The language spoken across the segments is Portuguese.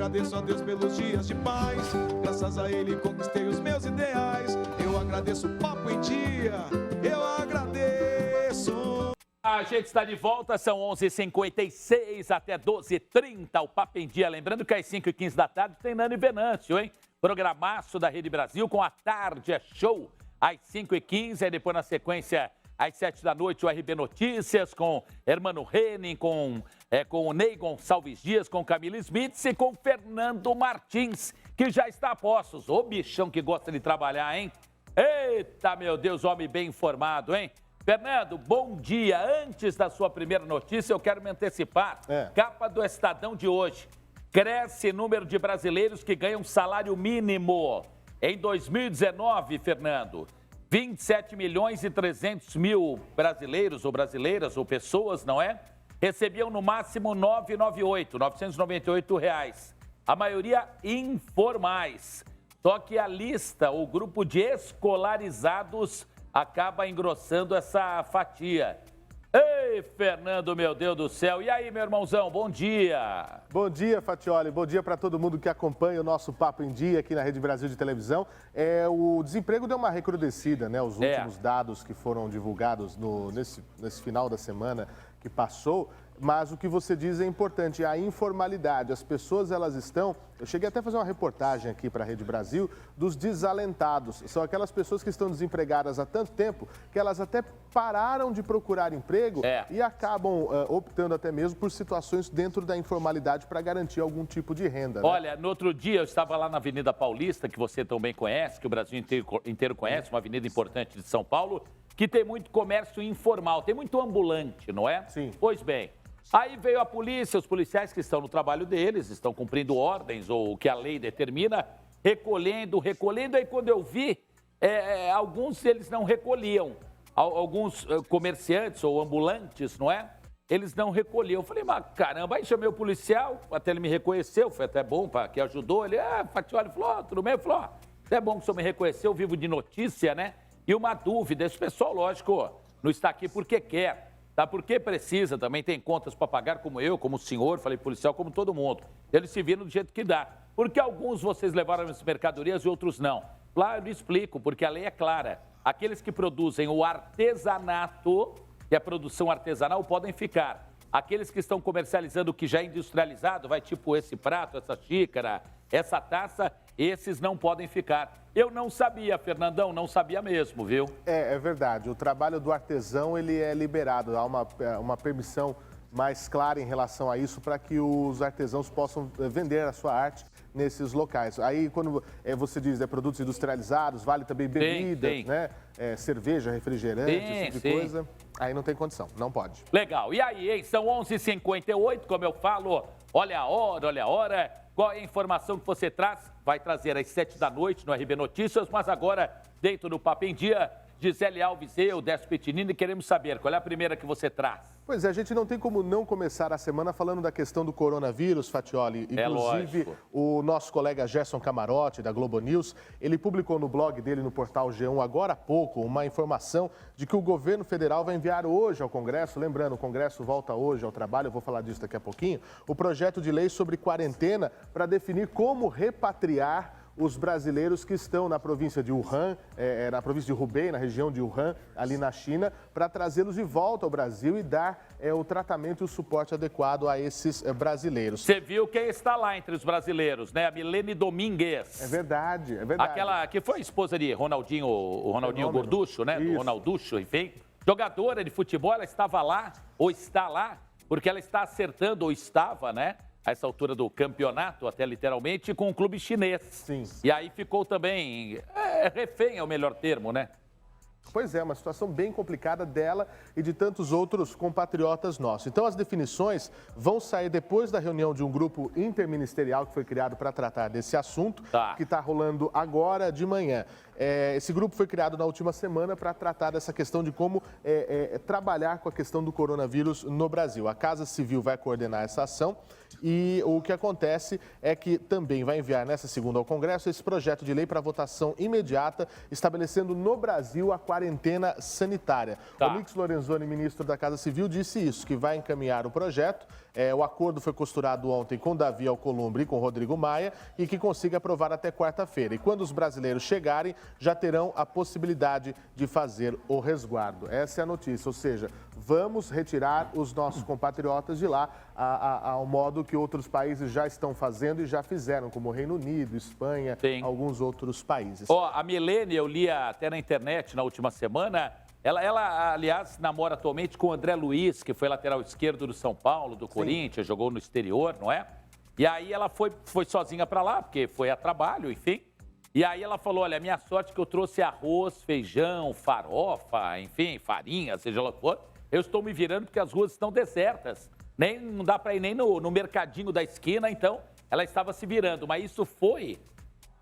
agradeço a Deus pelos dias de paz. Graças a Ele conquistei os meus ideais. Eu agradeço o Papo em Dia. Eu agradeço. A gente está de volta, são 11h56 até 12h30, o Papo em Dia. Lembrando que às 5h15 da tarde tem Nani Venâncio, hein? Programaço da Rede Brasil com a Tarde é Show às 5h15, aí depois na sequência às 7 da noite o RB Notícias com Hermano Henning, com o Ney Gonçalves Dias, com Camila Smith e com Fernando Martins, que já está a postos. Ô bichão que gosta de trabalhar, hein? Eita, meu Deus, homem bem informado, hein? Fernando, bom dia. Antes da sua primeira notícia, eu quero me antecipar. Capa do Estadão de hoje. Cresce número de brasileiros que ganham salário mínimo. Em 2019, Fernando, 27.300.000 brasileiros ou brasileiras ou pessoas, não é? Recebiam no máximo R$ 998 reais. A maioria informais. Só que a lista, o grupo de escolarizados acaba engrossando essa fatia. Ei, Fernando, meu Deus do céu. E aí, meu irmãozão, bom dia. Bom dia, Fatioli. Bom dia para todo mundo que acompanha o nosso Papo em Dia aqui na Rede Brasil de Televisão. O desemprego deu uma recrudescida, né? Os últimos dados que foram divulgados nesse final da semana que passou. Mas o que você diz é importante, a informalidade. As pessoas, elas estão... Eu cheguei até a fazer uma reportagem aqui para a Rede Brasil dos desalentados. São aquelas pessoas que estão desempregadas há tanto tempo que elas até pararam de procurar emprego e acabam optando até mesmo por situações dentro da informalidade para garantir algum tipo de renda. Né? Olha, no outro dia eu estava lá na Avenida Paulista, que você também conhece, que o Brasil inteiro conhece, uma avenida importante de São Paulo, que tem muito comércio informal, tem muito ambulante, não é? Sim. Pois bem. Aí veio a polícia, os policiais que estão no trabalho deles, estão cumprindo ordens ou o que a lei determina, recolhendo. Aí quando eu vi, alguns eles não recolhiam. Alguns comerciantes ou ambulantes, não é? Eles não recolhiam. Eu falei, mas caramba, aí chamei o policial, até ele me reconheceu, foi até bom, que ajudou. Ele, Fatioli, falou, tudo bem? Falou, é bom que o senhor me reconheceu, vivo de notícia, né? E uma dúvida, esse pessoal, lógico, não está aqui porque quer. Tá? Porque precisa, também tem contas para pagar, como eu, como o senhor, falei policial, como todo mundo. Eles se viram do jeito que dá. Porque alguns vocês levaram as mercadorias e outros não. Claro, eu explico, porque a lei é clara. Aqueles que produzem o artesanato, que é a produção artesanal, podem ficar. Aqueles que estão comercializando o que já é industrializado, vai tipo esse prato, essa xícara, essa taça, esses não podem ficar. Eu não sabia, Fernandão, não sabia mesmo, viu? É verdade. O trabalho do artesão, ele é liberado. Há uma permissão mais clara em relação a isso para que os artesãos possam vender a sua arte nesses locais. Aí, quando você diz produtos industrializados, vale também bebidas, né? Cerveja, refrigerante, esse tipo de coisa. Aí não tem condição, não pode. Legal. E aí, hein? São 11h58, como eu falo. Olha a hora. Qual é a informação que você traz? Vai trazer às 7 da noite no RB Notícias, mas agora, dentro do Papo em Dia, Gisele Alves e eu, Décio Pitinini, queremos saber qual é a primeira que você traz. Pois é, a gente não tem como não começar a semana falando da questão do coronavírus, Fatioli. Inclusive, o nosso colega Gerson Camarote, da Globo News, ele publicou no blog dele, no portal G1, agora há pouco, uma informação de que o governo federal vai enviar hoje ao Congresso, lembrando, o Congresso volta hoje ao trabalho, eu vou falar disso daqui a pouquinho, o projeto de lei sobre quarentena para definir como repatriar os brasileiros que estão na província de Wuhan, na província de Hubei, na região de Wuhan, ali na China, para trazê-los de volta ao Brasil e dar o tratamento e o suporte adequado a esses brasileiros. Você viu quem está lá entre os brasileiros, né? A Milene Domingues. É verdade. Aquela que foi esposa de Ronaldinho, o Ronaldinho Gorducho, né? Isso. Do Ronalducho, enfim. Jogadora de futebol, ela estava lá, ou está lá, porque ela está acertando, ou estava, né? A essa altura do campeonato, até literalmente, com o clube chinês. Sim. E aí ficou também, refém é o melhor termo, né? Pois é, uma situação bem complicada dela e de tantos outros compatriotas nossos. Então, as definições vão sair depois da reunião de um grupo interministerial que foi criado para tratar desse assunto, que está rolando agora de manhã. Esse grupo foi criado na última semana para tratar dessa questão de como trabalhar com a questão do coronavírus no Brasil. A Casa Civil vai coordenar essa ação e o que acontece é que também vai enviar nessa segunda ao Congresso esse projeto de lei para votação imediata, estabelecendo no Brasil a quarentena sanitária. O Mix Lorenzoni, ministro da Casa Civil, disse isso, que vai encaminhar o projeto. O acordo foi costurado ontem com Davi Alcolumbre e com Rodrigo Maia e que consiga aprovar até quarta-feira. E quando os brasileiros chegarem, já terão a possibilidade de fazer o resguardo. Essa é a notícia, ou seja, vamos retirar os nossos compatriotas de lá ao modo que outros países já estão fazendo e já fizeram, como o Reino Unido, Espanha, alguns outros países. A Milene, eu li até na internet na última semana, ela, aliás, namora atualmente com o André Luiz, que foi lateral esquerdo do São Paulo, do Corinthians, jogou no exterior, não é? E aí ela foi sozinha para lá, porque foi a trabalho, enfim. E aí ela falou, olha, minha sorte é que eu trouxe arroz, feijão, farofa, enfim, farinha, seja lá o que for. Eu estou me virando porque as ruas estão desertas. Não dá para ir nem no mercadinho da esquina, então ela estava se virando. Mas isso foi...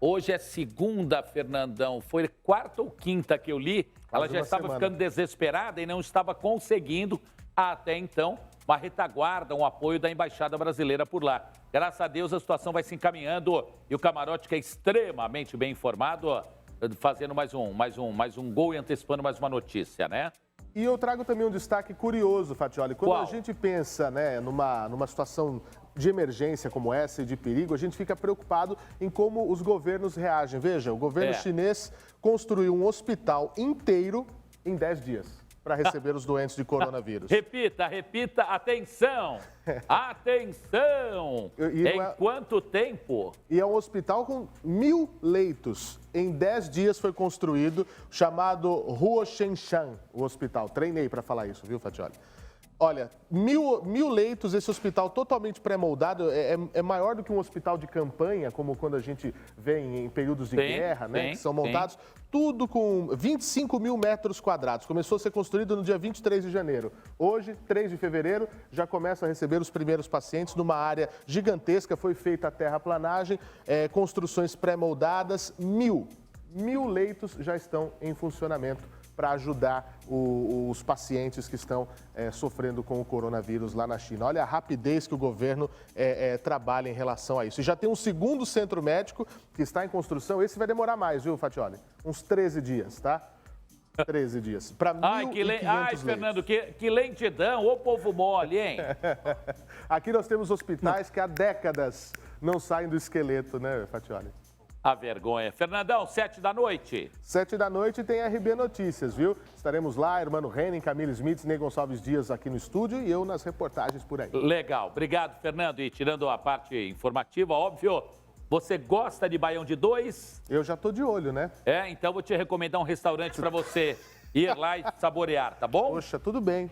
Hoje é segunda, Fernandão, foi quarta ou quinta que eu li. Ela já estava ficando desesperada e não estava conseguindo, até então, uma retaguarda, um apoio da Embaixada Brasileira por lá. Graças a Deus a situação vai se encaminhando e o Camarote, que é extremamente bem informado, fazendo mais um gol e antecipando mais uma notícia, né? E eu trago também um destaque curioso, Fatioli. Quando a gente pensa, né, numa situação de emergência como essa e de perigo, a gente fica preocupado em como os governos reagem. Veja, o governo chinês construiu um hospital inteiro em 10 dias para receber os doentes de coronavírus. Repita, atenção! Atenção! Em quanto tempo? E é um hospital com 1.000 leitos. Em 10 dias foi construído, chamado Huoshenshan, o hospital. Treinei para falar isso, viu, Fatioli? Olha, 1.000 leitos, esse hospital totalmente pré-moldado, é maior do que um hospital de campanha, como quando a gente vê em períodos de guerra, né, que são montados, tudo com 25 mil metros quadrados. Começou a ser construído no dia 23 de janeiro. Hoje, 3 de fevereiro, já começa a receber os primeiros pacientes numa área gigantesca, foi feita a terraplanagem, construções pré-moldadas, 1.000 leitos já estão em funcionamento para ajudar os pacientes que estão sofrendo com o coronavírus lá na China. Olha a rapidez que o governo trabalha em relação a isso. E já tem um segundo centro médico que está em construção. Esse vai demorar mais, viu, Fatioli? Uns 13 dias, tá? 13 dias. Para 1.500 Fernando, que lentidão, ô povo mole, hein? Aqui nós temos hospitais que há décadas não saem do esqueleto, né, Fatioli? A vergonha. Fernandão, 7 da noite. 7 da noite tem RB Notícias, viu? Estaremos lá, Hermano Henning, Camila Smith, Ney Gonçalves Dias aqui no estúdio e eu nas reportagens por aí. Legal. Obrigado, Fernando. E tirando a parte informativa, óbvio, você gosta de baião de 2? Eu já tô de olho, né? Então vou te recomendar um restaurante para você ir lá e saborear, tá bom? Poxa, tudo bem.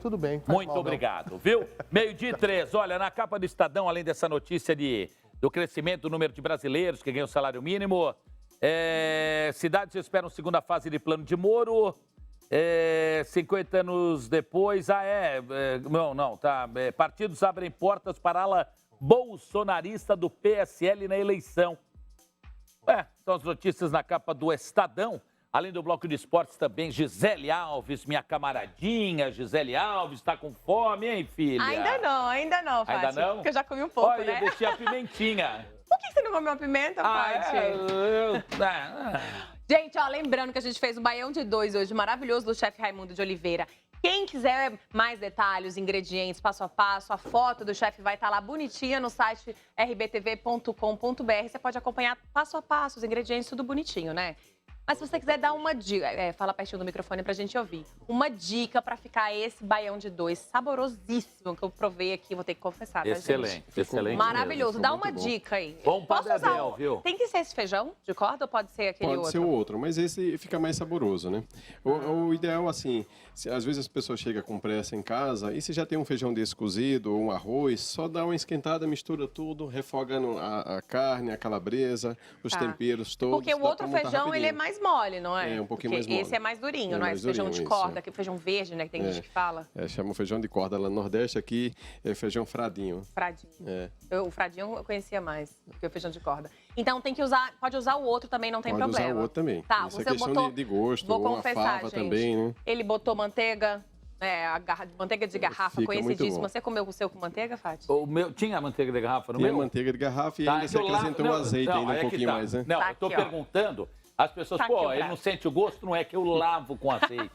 Muito obrigado, viu? 12:03. Olha, na capa do Estadão, além dessa notícia do crescimento do número de brasileiros que ganham salário mínimo. Cidades esperam segunda fase de plano de Moro. 50 anos depois. Partidos abrem portas para a ala bolsonarista do PSL na eleição. São as notícias na capa do Estadão. Além do bloco de esportes também, Gisele Alves, minha camaradinha. Gisele Alves, tá com fome, hein, filha? Ainda não, Fátima. Ainda não? Porque eu já comi um pouco, Olha, né? eu deixei a pimentinha. Por que você não comeu a pimenta, Fátima? Gente, lembrando que a gente fez um baião de 2 hoje, maravilhoso, do chefe Raimundo de Oliveira. Quem quiser mais detalhes, ingredientes, passo a passo, a foto do chefe vai estar lá bonitinha no site rbtv.com.br. Você pode acompanhar passo a passo, os ingredientes, tudo bonitinho, né? Mas se você quiser dar uma dica, fala pertinho do microfone pra gente ouvir. Uma dica pra ficar esse baião de 2 saborosíssimo que eu provei aqui, vou ter que confessar, excelente, tá, gente? Excelente. Maravilhoso. Dá uma dica aí. Bom padedel, viu? Tem que ser esse feijão de corda ou pode ser aquele outro? Pode ser o outro, mas esse fica mais saboroso, né? O ideal, assim, às vezes as pessoas chegam com pressa em casa e se já tem um feijão desse cozido ou um arroz, só dá uma esquentada, mistura tudo, refoga a carne, a calabresa, os temperos todos. Porque o outro feijão, ele é mais mais mole, não é? É, um pouquinho Porque mais mole. esse é mais durinho, É não é? mais Esse feijão durinho, de corda, isso. que feijão verde, né? Que tem gente que fala. Chama feijão de corda lá no Nordeste, aqui é feijão fradinho. Fradinho. É. O fradinho eu conhecia mais do que o feijão de corda. Então tem que usar, pode usar o outro também, não tem Pode problema. usar o outro também. Tá, Isso é você questão botou... de gosto, Vou ou uma confessar, fava gente. também, né? Ele botou manteiga, manteiga de garrafa, Fica muito conhecidíssima. bom. Você comeu o seu com manteiga, Fati? O meu, tinha manteiga de garrafa no Tem a meu? manteiga de garrafa e Tá, ainda se eu lavo- acrescentou não, o azeite não, ainda aí é um que pouquinho tá. mais, né? Não, Tá eu tô aqui, ó. perguntando, as pessoas, Tá aqui o ele prato. não sente o gosto, não é que eu lavo com azeite.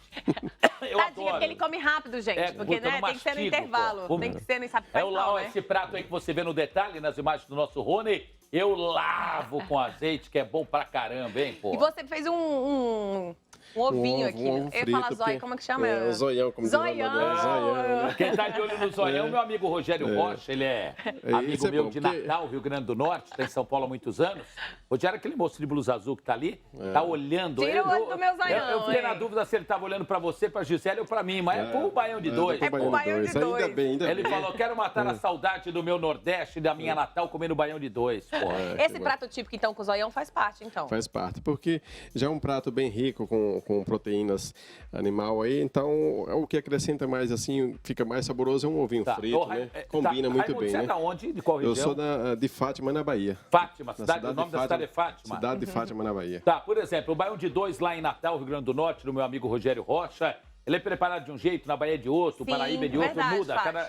Eu Tadinho, adoro. porque ele come rápido, gente. É, porque, puta, né, eu não tem que ser no mastigo, intervalo. pô. Tem que ser, não sabe É faz o mal, lá, né? esse prato aí que você vê no detalhe, nas imagens do nosso Rony, eu lavo com azeite, que é bom pra caramba, hein, pô? E você fez um ovinho ovo, aqui. um ovo Eu ia frito, falar zóio, porque- como é que chama? É, o zoião, como diz lá no Zoião. Nordeste, zoião, né? Quem tá de olho no zoião, meu amigo Rogério Rocha, ele é amigo isso é meu bom, de porque- Natal, Rio Grande do Norte, tá em São Paulo há muitos anos. Rogério, aquele moço de blusa azul que tá ali, tá olhando. Tira o olho do meu zoião, Eu fiquei hein? na dúvida se ele tava olhando pra você, pra Gisele ou pra mim, mas é pro Baião de Dois. É pro Baião de Dois. Ainda bem, ainda Ele bem. falou, quero matar a saudade do meu Nordeste, da minha Natal, comendo Baião de Dois. Pô. Esse prato típico, então, com o zoião faz parte, então. Faz parte, porque já é um prato bem rico com proteínas animal aí, então o que acrescenta mais assim, fica mais saboroso é um ovinho Tá. frito, Ô, né? tá. Combina muito Raimundo, bem, você é né? da onde? De qual região? Eu sou de Fátima, na Bahia. Fátima, Na cidade, o nome da cidade é Fátima. Cidade de Fátima, na Bahia. Tá, por exemplo, o Baião de Dois lá em Natal, Rio Grande do Norte, do meu amigo Rogério Rocha, ele é preparado de um jeito, na Bahia é de outro, Sim, Paraíba é de outro, verdade, muda. Fátima.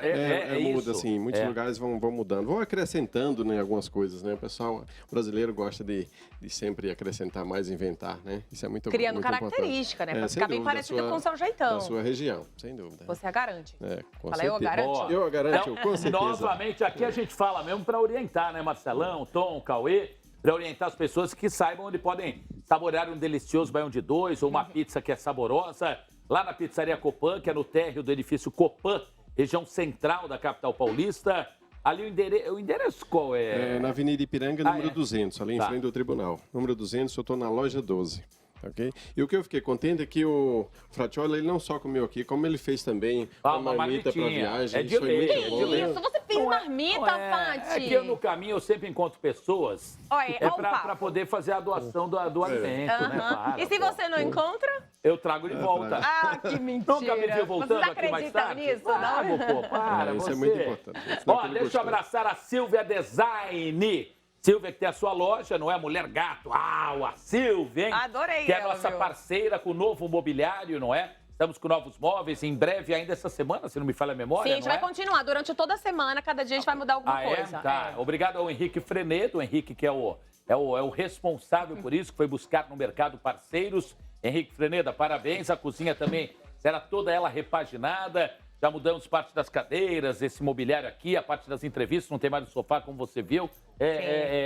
Muda, isso. assim, muitos É. lugares vão mudando, vão acrescentando, né, algumas coisas, né? O pessoal brasileiro gosta de sempre acrescentar mais, inventar, né? Isso é muito Criando muito característica, né? Pra sem ficar bem dúvida, parecido da com o seu jeitão. Da sua região, sem dúvida. Você a garante. Com Fala, eu certeza. garanto. Eu garanto, com certeza. Novamente, aqui a gente fala mesmo para orientar, né, Marcelão, Tom, Cauê, para orientar as pessoas que saibam onde podem saborear um delicioso Baião de Dois ou uma pizza que é saborosa. Lá na Pizzaria Copan, que é no térreo do edifício Copan, região central da capital paulista. Ali o endereço qual é? É na Avenida Ipiranga, número é? 200, ali em Tá. frente do tribunal. Número 200, eu estou na loja 12. Ok? E o que eu fiquei contente é que o Fratiola, ele não só comeu aqui, como ele fez também Uma marmita para marmitinha. viagem. É de Isso foi lei, muito é de bom, lei. né? Isso, você fez marmita, Fati? É que eu no caminho eu sempre encontro pessoas Olha, olha o para papo. poder fazer a doação do alimento, né? Aham. Para, E se pô. você não encontra? Eu trago de volta. Ah, que mentira. Nunca me viu voltando Vocês aqui mais acreditam tarde? nisso, Trago, não? pô, para, Isso você. é muito importante. Senão Ó, aquele deixa eu gostoso. abraçar a Silvia Design. Silvia que tem a sua loja, não é? Mulher Gato. Ah, a Silvia, hein? Adorei Que é ela, nossa viu? parceira com o novo mobiliário, não é? Estamos com novos móveis, em breve ainda essa semana, se não me falha a memória, Sim, a gente não vai é? continuar. Durante toda a semana, cada dia a gente vai mudar alguma coisa. Tá. Obrigado ao Henrique Frenedo, o Henrique que é o responsável por isso, que foi buscar no mercado parceiros. Henrique Frenedo, parabéns. A cozinha também será toda ela repaginada. Já mudamos parte das cadeiras, esse mobiliário aqui, a parte das entrevistas, não tem mais o sofá, como você viu.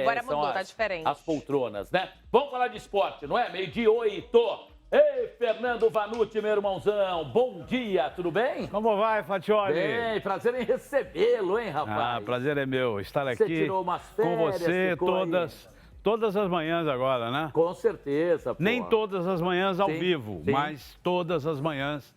Agora são mudou, tá diferente. As poltronas, né? Vamos falar de esporte, não é? 12:08. Ei, Fernando Vanucci, meu irmãozão, bom dia, tudo bem? Como vai, Fatioli? Bem, prazer em recebê-lo, hein, rapaz? Ah, prazer é meu estar Você aqui tirou umas com férias, você ficou aí. todas as manhãs agora, né? Com certeza, pô. Nem todas as manhãs ao Sim, vivo, sim. mas todas as manhãs,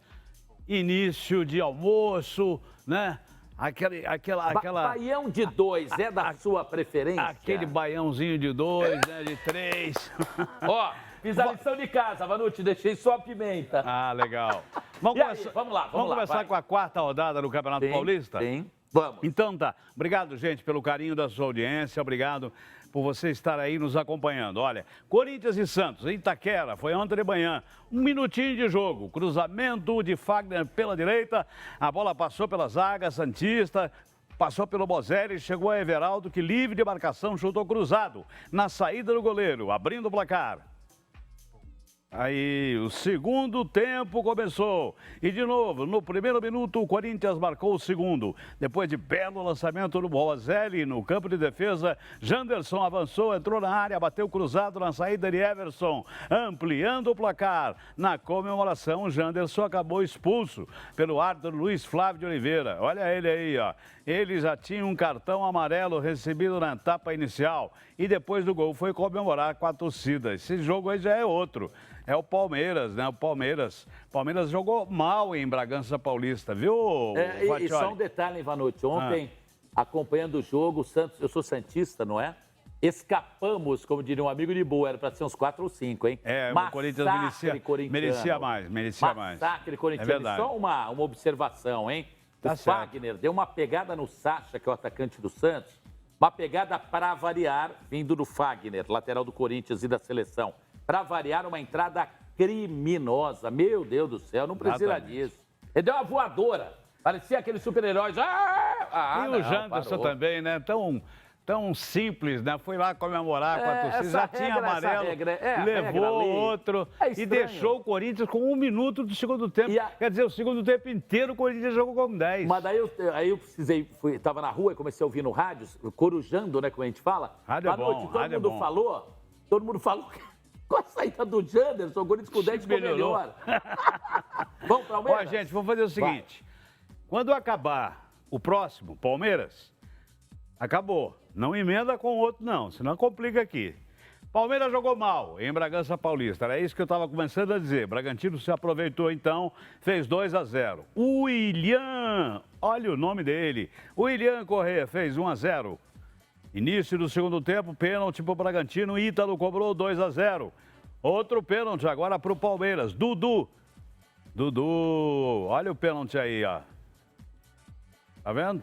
início de almoço, né? Aquela Baião de dois é da sua preferência? aquele baiãozinho de 2, né? De 3. Ó, fiz a lição de casa, Vanucci, deixei só a pimenta. Ah, legal. E aí, vamos lá, Vamos começar vai. com a quarta rodada do Campeonato Paulista? Sim, vamos. Então tá. Obrigado, gente, pelo carinho da sua audiência. Obrigado por você estar aí nos acompanhando. Olha, Corinthians e Santos, em Itaquera, foi ontem de manhã. 1 minutinho de jogo. Cruzamento de Fagner pela direita. A bola passou pela zaga santista. Passou pelo Bozelli, chegou a Everaldo, que livre de marcação, chutou cruzado. Na saída do goleiro, abrindo o placar. Aí, o segundo tempo começou. E de novo, no primeiro minuto, o Corinthians marcou o segundo. Depois de belo lançamento do Bozelli no campo de defesa, Janderson avançou, entrou na área, bateu cruzado na saída de Everson, ampliando o placar. Na comemoração, Janderson acabou expulso pelo árbitro Luiz Flávio de Oliveira. Olha ele aí, ó. Ele já tinha um cartão amarelo recebido na etapa inicial. E depois do gol foi comemorar com a torcida. Esse jogo aí já é outro. É o Palmeiras, né? O Palmeiras jogou mal em Bragança Paulista, viu, E Fatioli? só um detalhe, hein, Vanucci. Ontem, acompanhando o jogo, o Santos, eu sou santista, não é? escapamos, como diria um amigo de boa, era para ser uns 4 ou 5, hein? O Corinthians merecia mais. Massacre corintiano. É verdade. Só uma observação, hein? Tá o certo. Fagner deu uma pegada no Sacha, que é o atacante do Santos, uma pegada para variar, vindo do Fagner, lateral do Corinthians e da seleção. Para variar, uma entrada criminosa. Meu Deus do céu, não precisa Exatamente. disso. Ele deu uma voadora. Parecia aqueles super-heróis. E o Janderson também, né? Tão simples, né? Foi lá comemorar com a torcida, já tinha amarelo, levou outro e deixou o Corinthians com 1 minuto do segundo tempo. Quer dizer, o segundo tempo inteiro o Corinthians jogou com 10. Mas daí eu precisei, estava na rua e comecei a ouvir no rádio, corujando, né, como a gente fala. Rádio é bom, rádio é bom. Todo mundo falou que com a saída do Janderson, o Corinthians com 10 ficou melhor. Vamos para o Palmeiras? Ó, gente, vamos fazer o seguinte. Quando acabar o próximo, Palmeiras, acabou. Não emenda com o outro, não, senão complica aqui. Palmeiras jogou mal em Bragança Paulista, era isso que eu estava começando a dizer. Bragantino se aproveitou, então, fez 2-0. O William, olha o nome dele, William Corrêa fez 1-0. Início do segundo tempo, pênalti para o Bragantino, Ítalo cobrou 2-0. Outro pênalti agora para o Palmeiras, Dudu, olha o pênalti aí, ó. Tá vendo?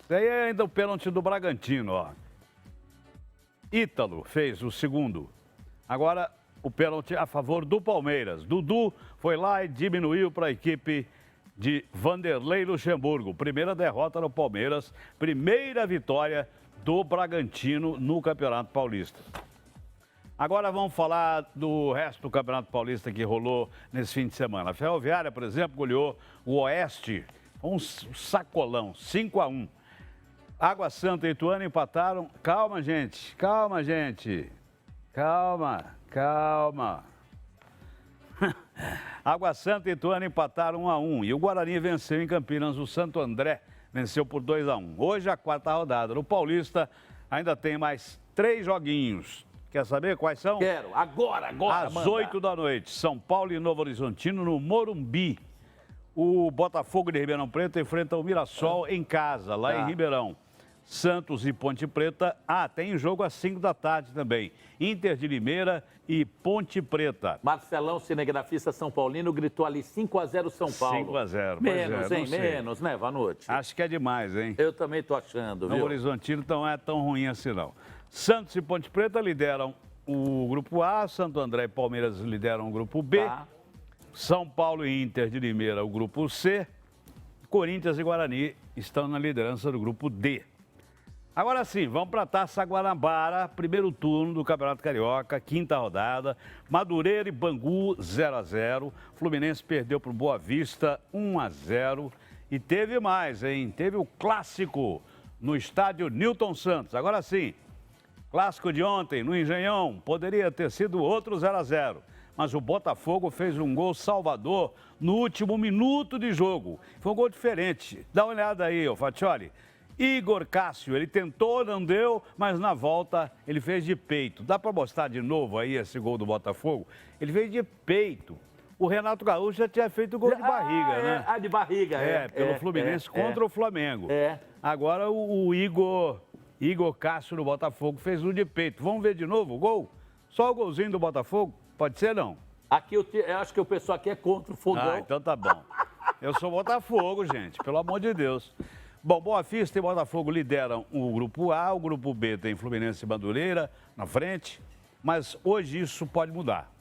Esse aí é ainda o pênalti do Bragantino, ó. Ítalo fez o segundo. Agora, o pênalti a favor do Palmeiras. Dudu foi lá e diminuiu para a equipe de Vanderlei Luxemburgo. Primeira derrota no Palmeiras, primeira vitória do Bragantino no Campeonato Paulista. Agora vamos falar do resto do Campeonato Paulista que rolou nesse fim de semana. A Ferroviária, por exemplo, goleou o Oeste, um sacolão, 5-1. Água Santa e Ituano empataram. Calma, gente. Calma. Água Santa e Ituano empataram 1-1. E o Guarani venceu em Campinas. O Santo André venceu por 2-1. Hoje a 4ª rodada. No Paulista ainda tem mais 3 joguinhos. Quer saber quais são? Quero. Agora. Às 8 da noite. São Paulo e Novo Horizontino no Morumbi. O Botafogo de Ribeirão Preto enfrenta o Mirassol em casa, lá em Ribeirão. Santos e Ponte Preta. Tem jogo às 5 da tarde também. Inter de Limeira e Ponte Preta. Marcelão, cinegrafista São Paulino, gritou ali 5-0 São Paulo. 5-0. Menos, hein? Menos, né, Vanucci? Acho que é demais, hein? Eu também tô achando, viu? No Horizontino não é tão ruim assim, não. Santos e Ponte Preta lideram o Grupo A. Santo André e Palmeiras lideram o Grupo B. São Paulo e Inter de Limeira, o Grupo C. Corinthians e Guarani estão na liderança do Grupo D. Agora sim, vamos para a Taça Guanabara, primeiro turno do Campeonato Carioca, 5ª rodada. Madureira e Bangu, 0-0. Fluminense perdeu para o Boa Vista, 1-0. E teve mais, hein? Teve o clássico no estádio Newton Santos. Agora sim, clássico de ontem no Engenhão, poderia ter sido outro 0-0. Mas o Botafogo fez um gol salvador no último minuto de jogo. Foi um gol diferente. Dá uma olhada aí, ô Fatioli. Igor Cássio, ele tentou, não deu, mas na volta ele fez de peito. Dá para mostrar de novo aí esse gol do Botafogo? Ele fez de peito. O Renato Gaúcho já tinha feito gol de barriga, né? De barriga, pelo Fluminense contra o Flamengo. Agora o Igor Cássio do Botafogo fez um de peito. Vamos ver de novo o gol? Só o golzinho do Botafogo? Pode ser, não? Aqui eu acho que o pessoal aqui é contra o Fogão. Então tá bom. Eu sou Botafogo, gente, pelo amor de Deus. Bom, Boa Vista e Botafogo lideram o Grupo A, o Grupo B tem Fluminense e Madureira na frente, mas hoje isso pode mudar,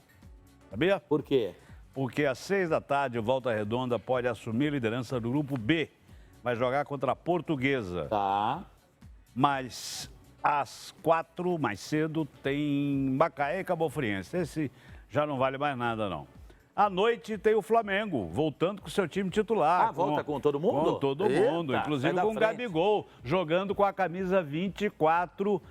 sabia? Por quê? Porque às 6 da tarde o Volta Redonda pode assumir a liderança do Grupo B, vai jogar contra a Portuguesa. Mas às 4, mais cedo, tem Macaé e Cabo Friense, esse já não vale mais nada não. À noite tem o Flamengo, voltando com o seu time titular. Volta com todo mundo? Com todo mundo, inclusive com o Gabigol, jogando com a camisa 24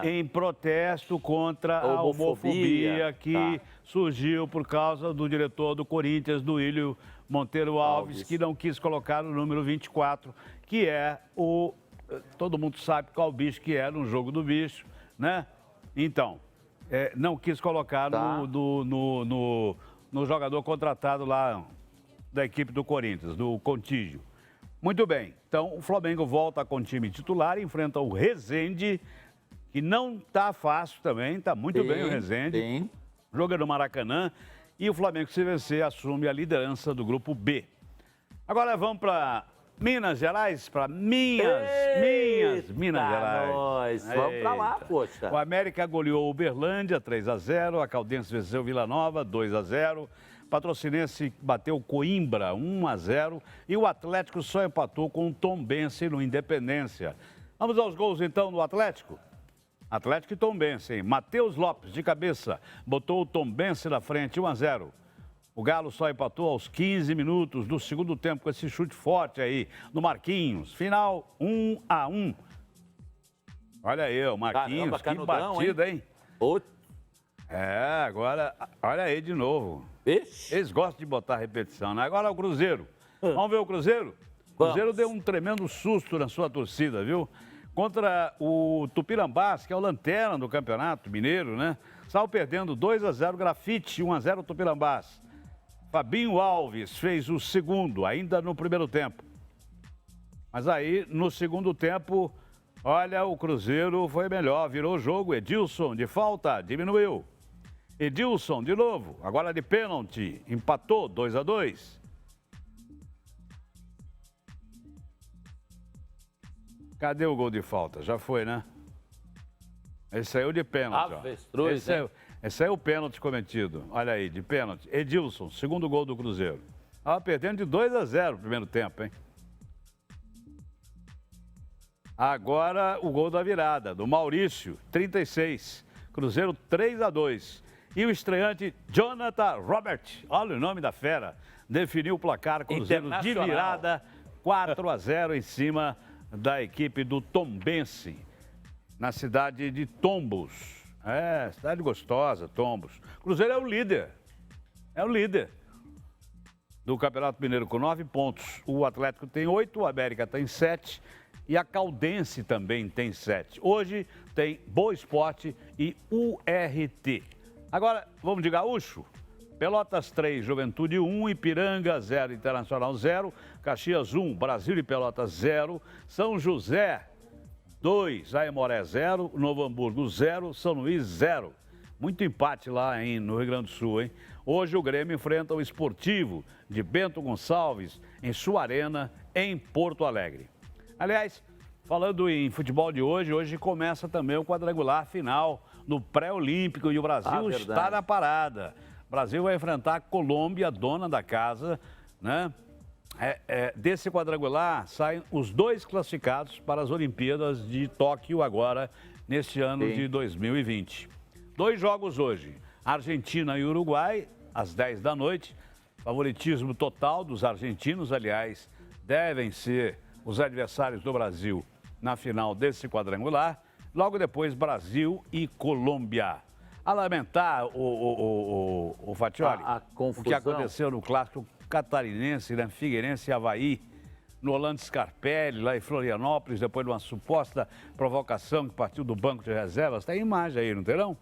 em protesto contra a homofobia que surgiu por causa do diretor do Corinthians, do Ílio Monteiro Alves, que não quis colocar o número 24, que é o... Todo mundo sabe qual bicho que é no jogo do bicho, né? Então... não quis colocar no jogador contratado lá da equipe do Corinthians, do Contígio. Muito bem. Então, o Flamengo volta com o time titular, enfrenta o Resende, que não está fácil também, está muito bem o Resende. Sim. Joga no Maracanã e o Flamengo, se vencer, assume a liderança do grupo B. Agora vamos para Minas Gerais, para Minas Gerais. Nós. Vamos para lá, poxa. O América goleou o Uberlândia 3-0, a Caldense venceu o Vila Nova 2-0, Patrocinense bateu Coimbra 1-0 e o Atlético só empatou com o Tombense no Independência. Vamos aos gols então do Atlético. Atlético e Tombense, hein? Matheus Lopes, de cabeça, botou o Tombense na frente, 1-0. O Galo só empatou aos 15 minutos do segundo tempo com esse chute forte aí no Marquinhos. Final, 1-1. Olha aí, o Marquinhos, Caramba, que batida, hein? Agora, olha aí de novo. Ixi. Eles gostam de botar repetição, né? Agora o Cruzeiro. Vamos ver o Cruzeiro? O Cruzeiro deu um tremendo susto na sua torcida, viu? Contra o Tupirambás, que é o lanterna do Campeonato Mineiro, né? Saiu perdendo 2-0, Grafite, 1-0 Tupirambás. Fabinho Alves fez o segundo, ainda no primeiro tempo. Mas aí, no segundo tempo, olha, o Cruzeiro foi melhor, virou o jogo. Edilson, de falta, diminuiu. Edilson, de novo, agora de pênalti, empatou 2-2. Cadê o gol de falta? Já foi, né? Ele saiu de pênalti. Avestruz, Esse aí é o pênalti cometido. Olha aí, de pênalti. Edilson, segundo gol do Cruzeiro. Estava perdendo de 2-0 no primeiro tempo, hein? Agora o gol da virada, do Maurício, 36. Cruzeiro 3-2. E o estreante Jonathan Robert, olha o nome da fera, definiu o placar. Cruzeiro de virada, 4-0 em cima da equipe do Tombense, na cidade de Tombos. Cidade gostosa, Tombos. Cruzeiro é o líder. É o líder do Campeonato Mineiro com 9 pontos. O Atlético tem 8, o América tem 7 e a Caldense também tem 7. Hoje tem Boa Esporte e URT. Agora, vamos de gaúcho? Pelotas 3, Juventude 1, Ipiranga 0, Internacional 0, Caxias 1, Brasil e Pelotas 0, São José 2, Aimoré 0, Novo Hamburgo 0, São Luís 0. Muito empate lá no Rio Grande do Sul, hein? Hoje o Grêmio enfrenta o Esportivo de Bento Gonçalves em sua arena em Porto Alegre. Aliás, falando em futebol de hoje começa também o quadrangular final no pré-olímpico e o Brasil está na parada. O Brasil vai enfrentar a Colômbia, dona da casa, né? Desse quadrangular saem os 2 classificados para as Olimpíadas de Tóquio agora, neste ano de 2020. 2 jogos hoje, Argentina e Uruguai, às 10 da noite. Favoritismo total dos argentinos, aliás, devem ser os adversários do Brasil na final desse quadrangular. Logo depois, Brasil e Colômbia. A lamentar, o Fatioli, o que aconteceu no clássico catarinense, né? Figueirense e Avaí, no Orlando Scarpelli, lá em Florianópolis, depois de uma suposta provocação que partiu do banco de reservas. Tem imagem aí, não terão?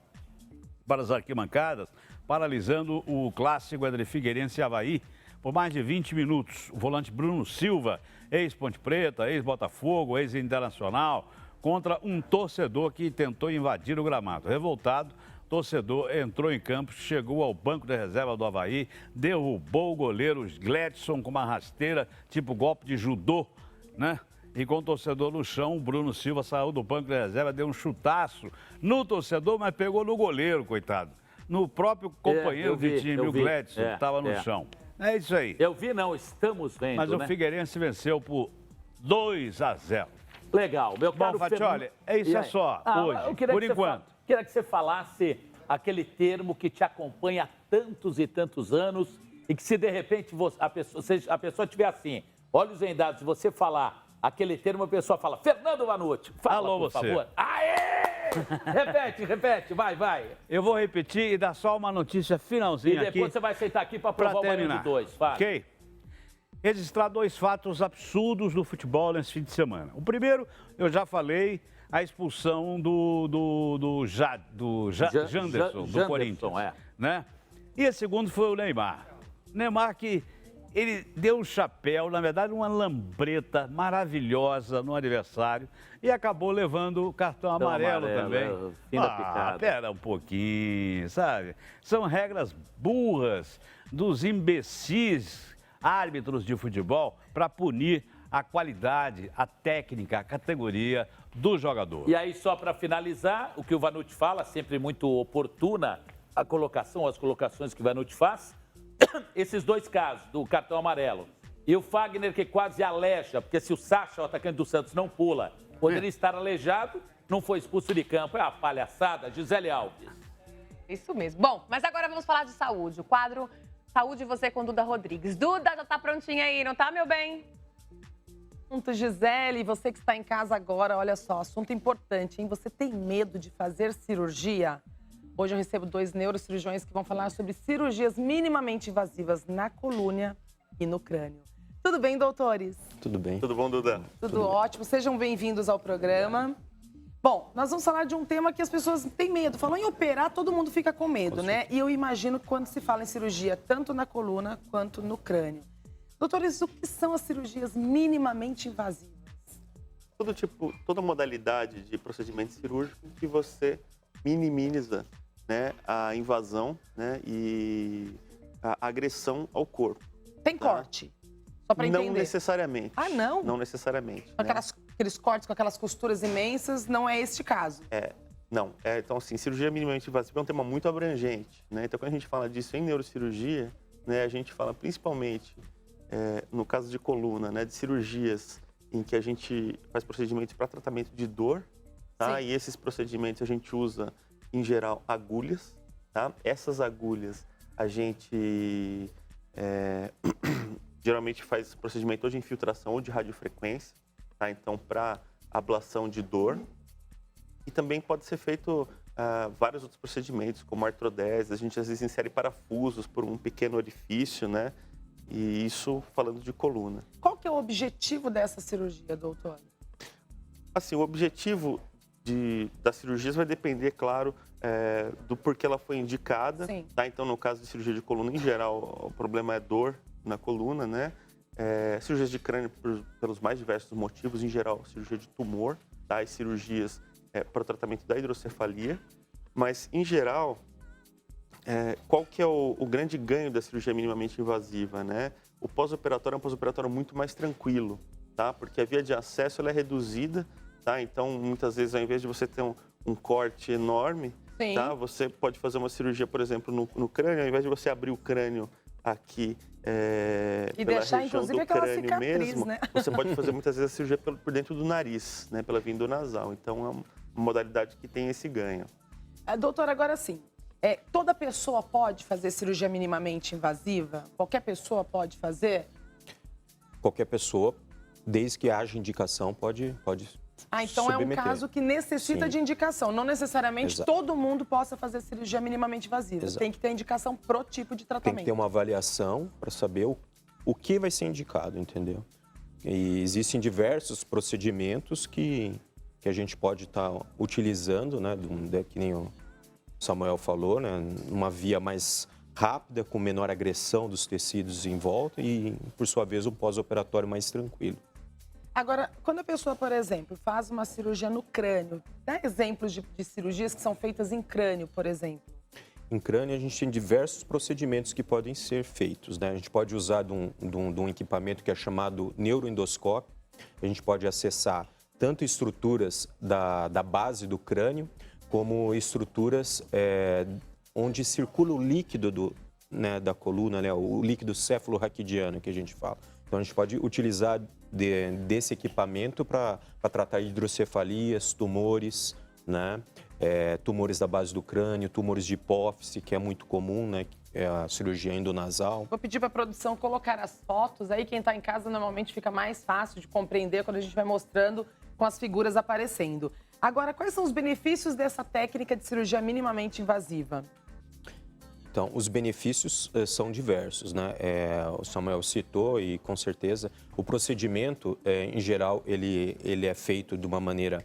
Para as arquibancadas, paralisando o clássico entre Figueirense e Avaí por mais de 20 minutos. O volante Bruno Silva, ex-Ponte Preta, ex-Botafogo, ex-Internacional, contra um torcedor que tentou invadir o gramado. Revoltado, torcedor entrou em campo, chegou ao banco de reserva do Avaí, derrubou o goleiro Gledson com uma rasteira, tipo golpe de judô, né? E com o torcedor no chão, o Bruno Silva saiu do banco de reserva, deu um chutaço no torcedor, mas pegou no goleiro, coitado. No próprio companheiro de time, o Gledson, estava no chão. É isso aí. Eu vi, não, estamos vendo, mas o Figueirense venceu por 2-0. Legal, meu caro Fatioli, isso é só hoje, por enquanto. Queria que você falasse aquele termo que te acompanha há tantos e tantos anos e que se de repente a pessoa tiver assim, olhos vendados, se você falar aquele termo, a pessoa fala, Fernando Vanucci, fala, alô, por você. favor. Aê! Repete, vai. Eu vou repetir e dar só uma notícia finalzinha aqui. E depois você vai sentar aqui para provar o Baião de 2, fala. Ok? Registrar 2 fatos absurdos do futebol nesse fim de semana. O primeiro, eu já falei, a expulsão do Janderson, do Corinthians. Né? E o segundo foi o Neymar. Neymar que ele deu um chapéu, na verdade uma lambreta maravilhosa no aniversário e acabou levando o cartão amarelo também. Pera um pouquinho, sabe? São regras burras dos imbecis árbitros de futebol para punir a qualidade, a técnica, a categoria do jogador. E aí, só para finalizar, o que o Vanucci fala, sempre muito oportuna a colocação, as colocações que o Vanucci faz, esses dois casos, do cartão amarelo, e o Fagner que quase aleja, porque se o Sacha, o atacante do Santos, não pula, poderia estar aleijado, não foi expulso de campo. É uma palhaçada, Gisele Alves. Isso mesmo. Bom, mas agora vamos falar de saúde. O quadro Saúde Você com Duda Rodrigues. Duda, já tá prontinha aí, não tá, meu bem? Gisele, você que está em casa agora, olha só, assunto importante, hein? Você tem medo de fazer cirurgia? Hoje eu recebo 2 neurocirurgiões que vão falar sobre cirurgias minimamente invasivas na coluna e no crânio. Tudo bem, doutores? Tudo bem. Tudo bom, Duda? Tudo ótimo. Sejam bem-vindos ao programa. Bom, nós vamos falar de um tema que as pessoas têm medo. Falou em operar, todo mundo fica com medo, né? E eu imagino que quando se fala em cirurgia, tanto na coluna quanto no crânio. Doutores, o que são as cirurgias minimamente invasivas? Toda modalidade de procedimento cirúrgico que você minimiza, né, a invasão, né, e a agressão ao corpo. Tem corte? Só para entender. Não necessariamente. Ah, não? Não necessariamente. Aqueles cortes com aquelas costuras imensas, não é este caso? Não. Então, assim, cirurgia minimamente invasiva é um tema muito abrangente, né? Então, quando a gente fala disso em neurocirurgia, né, a gente fala principalmente, no caso de coluna, né, de cirurgias em que a gente faz procedimentos para tratamento de dor, tá? Sim. E esses procedimentos a gente usa, em geral, agulhas, tá? Essas agulhas a gente geralmente faz procedimento ou de infiltração ou de radiofrequência, tá? Então, para ablação de dor. E também pode ser feito vários outros procedimentos, como artrodese. A gente às vezes insere parafusos por um pequeno orifício, né? E isso falando de coluna. Qual que é o objetivo dessa cirurgia, doutor? Assim, o objetivo das cirurgias vai depender, claro, do porquê ela foi indicada. Sim. Tá? Então, no caso de cirurgia de coluna, em geral, o problema é dor na coluna, né? Cirurgias de crânio pelos mais diversos motivos, em geral, cirurgia de tumor, tá? E cirurgias para o tratamento da hidrocefalia. Mas, em geral, qual que é o grande ganho da cirurgia minimamente invasiva, né? O pós-operatório é um pós-operatório muito mais tranquilo, tá? Porque a via de acesso ela é reduzida, tá? Então, muitas vezes, ao invés de você ter um corte enorme, Sim. tá? Você pode fazer uma cirurgia, por exemplo, no crânio, ao invés de você abrir o crânio aqui e pela deixar, região inclusive, do aquela crânio cicatriz, mesmo, né? você pode fazer muitas vezes a cirurgia por dentro do nariz, né? Pela via nasal. Então, é uma modalidade que tem esse ganho. Doutor, agora sim, toda pessoa pode fazer cirurgia minimamente invasiva? Qualquer pessoa pode fazer? Qualquer pessoa, desde que haja indicação, pode Então submeter. é um caso que necessita Sim. de indicação. Não necessariamente Exato. todo mundo possa fazer cirurgia minimamente invasiva. Exato. Tem que ter indicação pro tipo de tratamento. Tem que ter uma avaliação para saber o que vai ser indicado, entendeu? E existem diversos procedimentos que a gente pode estar utilizando, né? Que nem o Samuel falou, né? Uma via mais rápida, com menor agressão dos tecidos em volta e, por sua vez, um pós-operatório mais tranquilo. Agora, quando a pessoa, por exemplo, faz uma cirurgia no crânio, dá exemplos de cirurgias que são feitas em crânio, por exemplo? Em crânio, a gente tem diversos procedimentos que podem ser feitos, né? A gente pode usar de um equipamento que é chamado neuroendoscópio. A gente pode acessar tanto estruturas da base do crânio, como estruturas onde circula o líquido da coluna, né? O líquido céfalo-raquidiano que a gente fala. Então, a gente pode utilizar desse equipamento para tratar hidrocefalias, tumores, né? Tumores da base do crânio, tumores de hipófise, que é muito comum, né? É a cirurgia endonasal. Vou pedir para a produção colocar as fotos. Aí quem está em casa normalmente fica mais fácil de compreender quando a gente vai mostrando com as figuras aparecendo. Agora, quais são os benefícios dessa técnica de cirurgia minimamente invasiva? Então, os benefícios são diversos, né? O Samuel citou e, com certeza, o procedimento, em geral, ele é feito de uma maneira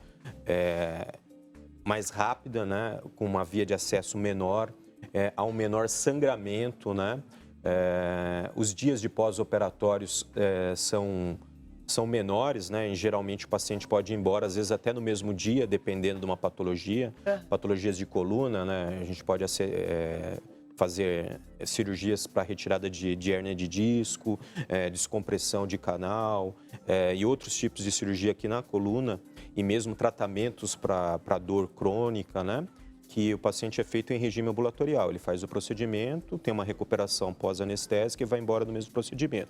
mais rápida, né? Com uma via de acesso menor, há um menor sangramento, né? Os dias de pós-operatórios são menores, né? E, geralmente o paciente pode ir embora, às vezes até no mesmo dia, dependendo de uma patologia. Patologias de coluna, né? A gente pode fazer cirurgias para retirada de hérnia de disco, descompressão de canal e outros tipos de cirurgia aqui na coluna e mesmo tratamentos para dor crônica, né? Que o paciente é feito em regime ambulatorial. Ele faz o procedimento, tem uma recuperação pós-anestésica e vai embora do mesmo procedimento.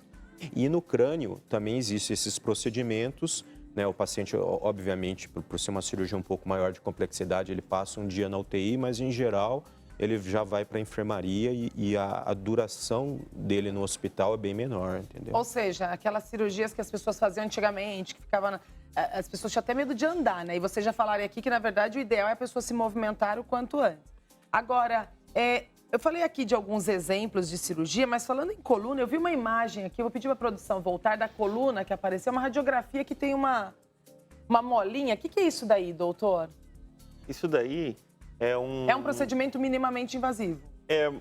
E no crânio também existem esses procedimentos, né? O paciente, obviamente, por ser uma cirurgia um pouco maior de complexidade, ele passa um dia na UTI, mas em geral ele já vai para a enfermaria e a duração dele no hospital é bem menor, entendeu? Ou seja, aquelas cirurgias que as pessoas faziam antigamente, que ficavam... As pessoas tinham até medo de andar, né? E vocês já falaram aqui que, na verdade, o ideal é a pessoa se movimentar o quanto antes. Agora, eu falei aqui de alguns exemplos de cirurgia, mas falando em coluna, eu vi uma imagem aqui, eu vou pedir para a produção voltar, da coluna que apareceu, uma radiografia que tem uma molinha. O que é isso daí, doutor? Isso daí é um procedimento minimamente invasivo. É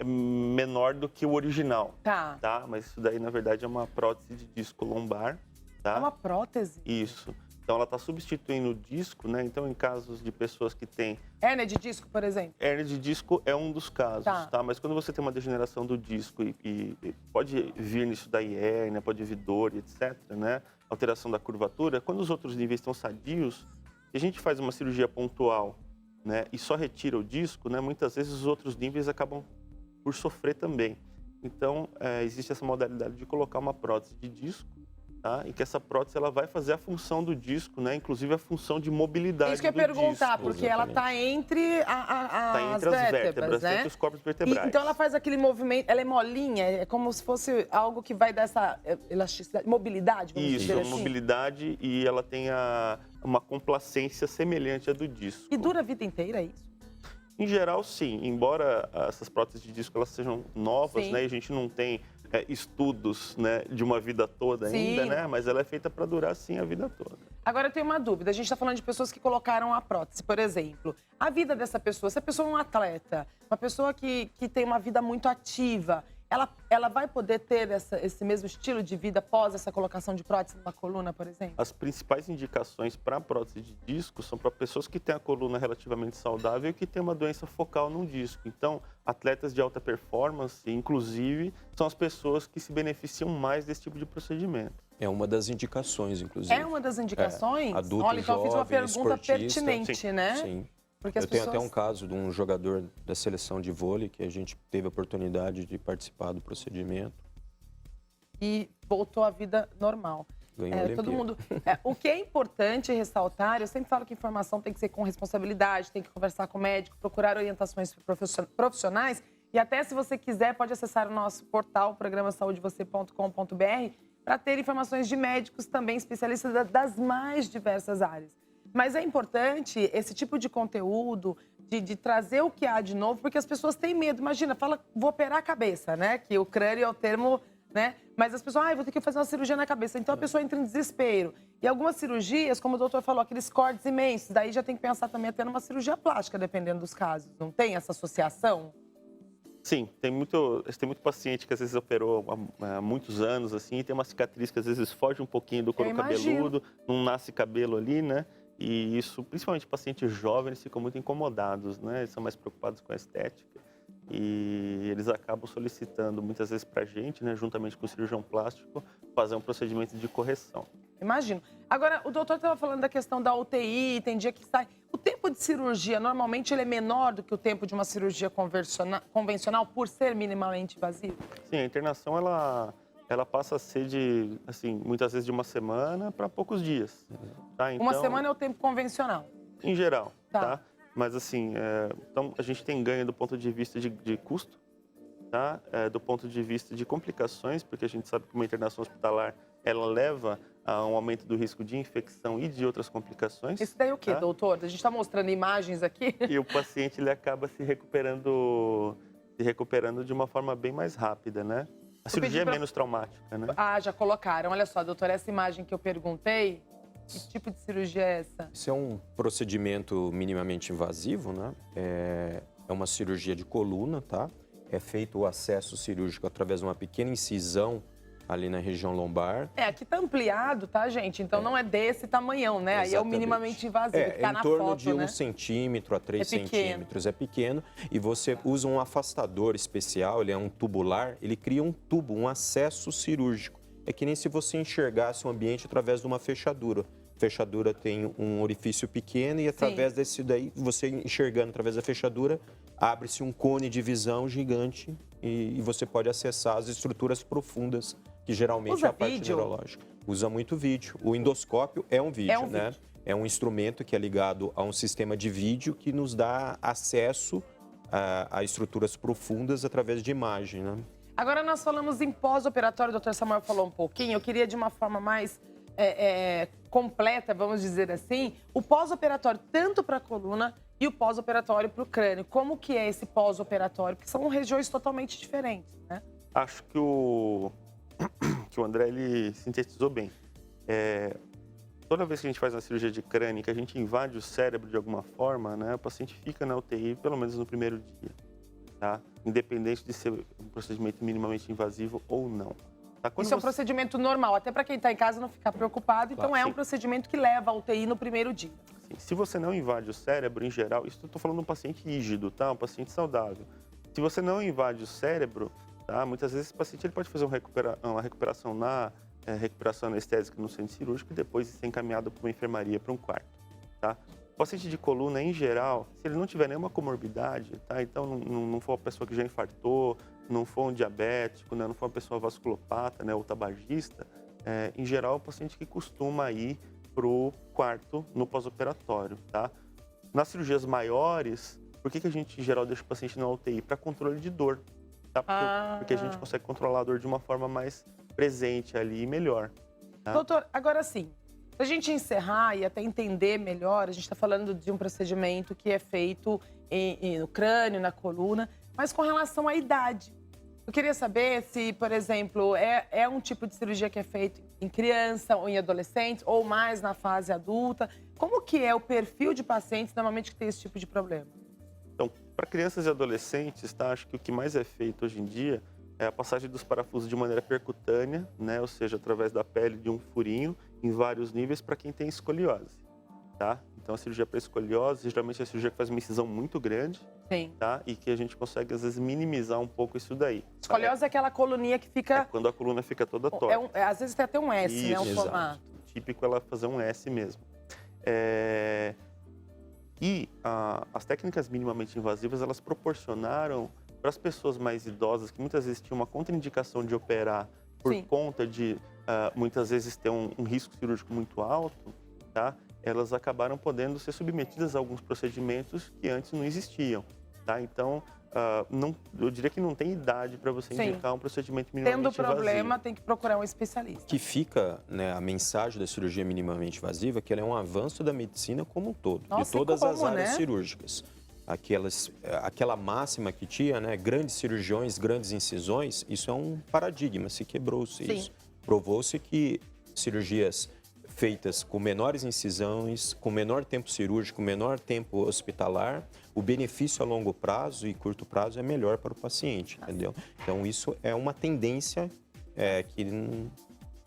menor do que o original. Tá. Mas isso daí, na verdade, é uma prótese de disco lombar. Tá? É uma prótese? Isso. Então, ela está substituindo o disco, né? Então, em casos de pessoas que têm... Hérnia de disco, por exemplo? Hérnia de disco é um dos casos, tá? Mas quando você tem uma degeneração do disco e pode vir nisso daí hérnia, pode vir dor, etc., né? Alteração da curvatura. Quando os outros níveis estão sadios, se a gente faz uma cirurgia pontual, né? E só retira o disco, né? Muitas vezes os outros níveis acabam por sofrer também. Então, existe essa modalidade de colocar uma prótese de disco, tá? E que essa prótese ela vai fazer a função do disco, né? Inclusive a função de mobilidade do disco. Isso que eu ia perguntar, porque ela está entre as vértebras, né? Entre os corpos vertebrais. Então ela faz aquele movimento, ela é molinha, é como se fosse algo que vai dar essa elasticidade, mobilidade, vamos dizer assim. Isso, mobilidade, e ela tem uma complacência semelhante à do disco. E dura a vida inteira, é isso? Em geral, sim. Embora essas próteses de disco elas sejam novas, né? E a gente não tem estudos, né, de uma vida toda ainda, né? Mas ela é feita para durar, sim, a vida toda. Agora, eu tenho uma dúvida. A gente está falando de pessoas que colocaram a prótese, por exemplo. A vida dessa pessoa, se a pessoa é um atleta, uma pessoa que tem uma vida muito ativa, ela vai poder ter esse mesmo estilo de vida após essa colocação de prótese numa coluna, por exemplo? As principais indicações para prótese de disco são para pessoas que têm a coluna relativamente saudável e que têm uma doença focal no disco. Então, atletas de alta performance, inclusive, são as pessoas que se beneficiam mais desse tipo de procedimento. É uma das indicações, inclusive. É uma das indicações? Adulto, olha, então jovem, eu fiz uma pergunta esportista, pertinente, né? Sim. Porque eu tenho até um caso de um jogador da seleção de vôlei que a gente teve a oportunidade de participar do procedimento. E voltou à vida normal. Ganhou todo mundo. O que é importante ressaltar, eu sempre falo que informação tem que ser com responsabilidade, tem que conversar com o médico, procurar orientações profissionais. E até se você quiser, pode acessar o nosso portal, programasaudevocê.com.br, para ter informações de médicos também especialistas das mais diversas áreas. Mas é importante esse tipo de conteúdo, de trazer o que há de novo, porque as pessoas têm medo. Imagina, fala, vou operar a cabeça, né? Que o crânio é o termo, né? Mas as pessoas, vou ter que fazer uma cirurgia na cabeça. Então a pessoa entra em desespero. E algumas cirurgias, como o doutor falou, aqueles cortes imensos, daí já tem que pensar também até numa cirurgia plástica, dependendo dos casos. Não tem essa associação? Sim, tem muito paciente que às vezes operou há muitos anos, assim, e tem uma cicatriz que às vezes foge um pouquinho do couro cabeludo, não nasce cabelo ali, né? E isso, principalmente pacientes jovens, ficam muito incomodados, né? Eles são mais preocupados com a estética e eles acabam solicitando muitas vezes para a gente, né, juntamente com o cirurgião plástico, fazer um procedimento de correção. Imagino. Agora, o doutor estava falando da questão da UTI, tem dia que sai. O tempo de cirurgia, normalmente, ele é menor do que o tempo de uma cirurgia convencional por ser minimamente invasivo? Sim, a internação, ela passa a ser de, assim, muitas vezes de uma semana para poucos dias. Tá? Então, uma semana é o tempo convencional? Em geral, tá? Mas, assim, então, a gente tem ganho do ponto de vista de custo, tá? Do ponto de vista de complicações, porque a gente sabe que uma internação hospitalar, ela leva a um aumento do risco de infecção e de outras complicações. Isso daí é o quê, doutor? A gente está mostrando imagens aqui. E o paciente, ele acaba se recuperando de uma forma bem mais rápida, né? A cirurgia é menos traumática, né? Já colocaram. Olha só, doutor, essa imagem que eu perguntei, que tipo de cirurgia é essa? Isso é um procedimento minimamente invasivo, né? É uma cirurgia de coluna, tá? é feito o acesso cirúrgico através de uma pequena incisão ali na região lombar. Aqui tá ampliado, tá, gente? Então não é desse tamanhão, né? Aí é o minimamente invasivo, que tá em na torno foto, de né? 1 centímetro a 3 centímetros. É pequeno. E você usa um afastador especial, ele é um tubular, ele cria um tubo, um acesso cirúrgico. É que nem se você enxergasse o ambiente através de uma fechadura. A fechadura tem um orifício pequeno e através desse daí, você enxergando através da fechadura, abre-se um cone de visão gigante e você pode acessar as estruturas profundas, que geralmente é a parte neurológica. Usa muito vídeo. O endoscópio é um vídeo, né? É um instrumento que é ligado a um sistema de vídeo que nos dá acesso a estruturas profundas através de imagem, né? Agora nós falamos em pós-operatório, o doutor Samuel falou um pouquinho. Eu queria de uma forma mais completa, vamos dizer assim, o pós-operatório tanto para a coluna e o pós-operatório para o crânio. Como que é esse pós-operatório? Porque são regiões totalmente diferentes, né? Acho que o André, ele sintetizou bem. Toda vez que a gente faz uma cirurgia de crânio, que a gente invade o cérebro de alguma forma, né, o paciente fica na UTI pelo menos no primeiro dia, tá? Independente de ser um procedimento minimamente invasivo ou não. Tá? Isso é um procedimento normal, até para quem está em casa não ficar preocupado. Então é um procedimento que leva a UTI no primeiro dia. Sim. Se você não invade o cérebro, em geral, isso eu estou falando de um paciente rígido, tá? Um paciente saudável. Se você não invade o cérebro, tá? Muitas vezes esse paciente ele pode fazer uma recuperação recuperação anestésica no centro cirúrgico e depois ser encaminhado para uma enfermaria, para um quarto, tá? O paciente de coluna, em geral, se ele não tiver nenhuma comorbidade, tá? Então não for uma pessoa que já infartou, não for um diabético, né? Não for uma pessoa vasculopata, né? Ou tabagista, em geral, é o paciente que costuma ir para o quarto no pós-operatório, tá? Nas cirurgias maiores, por que a gente, em geral, deixa o paciente na UTI? Para controle de dor, tá? Porque a gente consegue controlar a dor de uma forma mais presente ali e melhor. Tá? Doutor, agora sim, para a gente encerrar e até entender melhor, a gente está falando de um procedimento que é feito no crânio, na coluna, mas com relação à idade. Eu queria saber se, por exemplo, é um tipo de cirurgia que é feito em criança ou em adolescentes, ou mais na fase adulta. Como que é o perfil de pacientes normalmente que tem esse tipo de problema? Então, para crianças e adolescentes, tá? Acho que o que mais é feito hoje em dia é a passagem dos parafusos de maneira percutânea, né? Ou seja, através da pele de um furinho, em vários níveis, para quem tem escoliose, tá? Então, a cirurgia para escoliose, geralmente é a cirurgia que faz uma incisão muito grande, tá? E que a gente consegue, às vezes, minimizar um pouco isso daí. Escoliose é aquela coluninha que fica... quando a coluna fica toda torta. Às vezes tem até um S, isso, né? O formato. Típico ela fazer um S mesmo. E as técnicas minimamente invasivas, elas proporcionaram para as pessoas mais idosas, que muitas vezes tinham uma contraindicação de operar por conta de, muitas vezes, ter um risco cirúrgico muito alto, tá? Elas acabaram podendo ser submetidas a alguns procedimentos que antes não existiam, tá? Então, eu diria que não tem idade para você indicar um procedimento minimamente invasivo. Tendo problema, tem que procurar um especialista. Que fica, né, a mensagem da cirurgia minimamente invasiva, que ela é um avanço da medicina como um todo, de todas as áreas cirúrgicas. Aquela máxima que tinha, né, grandes cirurgiões, grandes incisões, isso é um paradigma, se quebrou-se isso. Provou-se que cirurgias feitas com menores incisões, com menor tempo cirúrgico, menor tempo hospitalar, o benefício a longo prazo e curto prazo é melhor para o paciente, entendeu? Então, isso é uma tendência que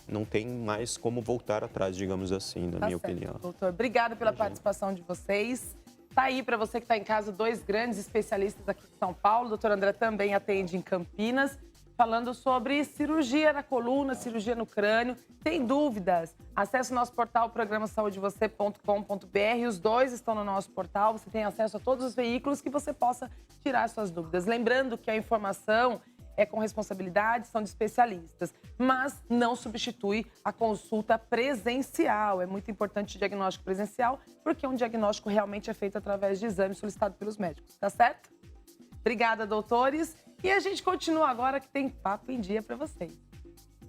não tem mais como voltar atrás, digamos assim, na minha opinião. Doutor, obrigada pela participação de vocês. Tá aí para você que está em casa, 2 grandes especialistas aqui de São Paulo. O doutor André também atende em Campinas, falando sobre cirurgia na coluna, cirurgia no crânio. Tem dúvidas? Acesse o nosso portal, programasaudevocê.com.br. Os 2 estão no nosso portal. Você tem acesso a todos os veículos que você possa tirar suas dúvidas. Lembrando que a informação é com responsabilidade, são de especialistas, mas não substitui a consulta presencial. É muito importante o diagnóstico presencial, porque um diagnóstico realmente é feito através de exames solicitados pelos médicos, tá certo? Obrigada, doutores. E a gente continua agora que tem Papo em Dia para vocês.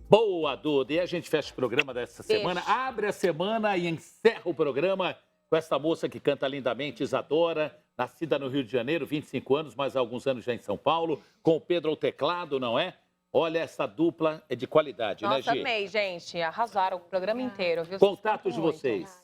Boa, Duda. E a gente fecha o programa dessa semana, abre a semana e encerra o programa com essa moça que canta lindamente, Isadora, nascida no Rio de Janeiro, 25 anos, mas há alguns anos já em São Paulo, com o Pedro ao teclado, não é? Olha, essa dupla é de qualidade, né, Gi? Nossa, amei, gente. Arrasaram o programa inteiro, viu? Contatos de vocês.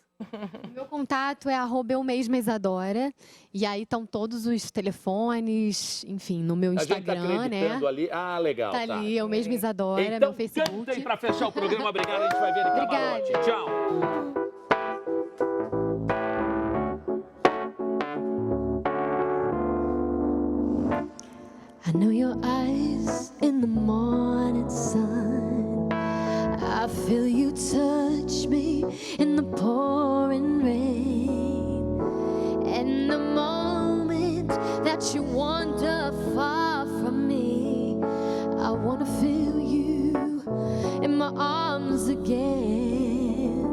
Meu contato é @eumesmaisadora. E aí estão todos os telefones, enfim, no meu Instagram, a gente tá acreditando né? ali. Ah, legal. Tá ali, Eu Mesma Isadora, então, meu Facebook. Cantem pra fechar o programa. Obrigado, a gente vai ver em camarote. Tchau. I know your eyes in the morning sun. I feel you touch me in the pouring rain. And the moment that you wander far from me, I wanna feel you in my arms again.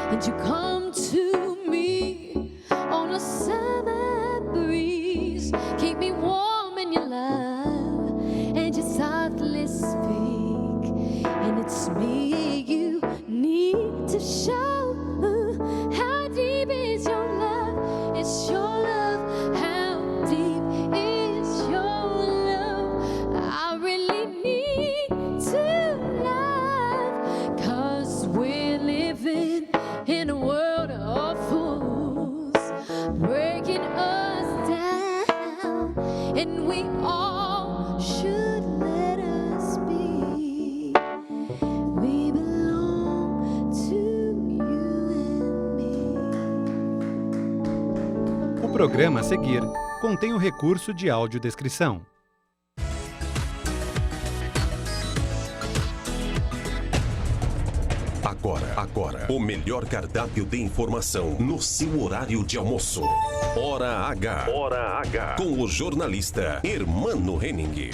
And you come to me on a summer breeze, keep me warm in your love, and you softly speak, and it's me you need to show. How deep is your love? It's your love. How deep is your love? I really need to love, 'cause we're living in a world of fools, breaking us down, and we all should let us be. We belong to you and me. O programa a seguir contém o recurso de audiodescrição. Agora, o melhor cardápio de informação no seu horário de almoço. Hora H. Com o jornalista Hermano Henning.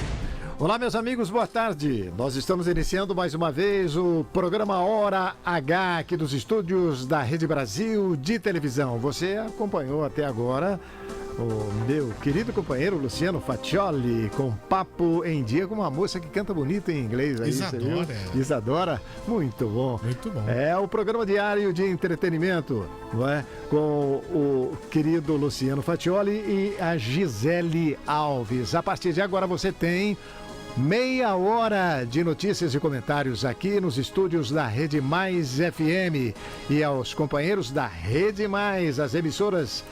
Olá, meus amigos, boa tarde. Nós estamos iniciando mais uma vez o programa Hora H aqui dos estúdios da Rede Brasil de televisão. Você acompanhou até agora o meu querido companheiro Luciano Faccioli com Papo em Dia, com uma moça que canta bonito em inglês. Aí, Isadora. Isadora, muito bom. Muito bom. É o programa diário de entretenimento, não é? Com o querido Luciano Faccioli e a Gisele Alves. A partir de agora você tem meia hora de notícias e comentários aqui nos estúdios da Rede Mais FM e aos companheiros da Rede Mais, as emissoras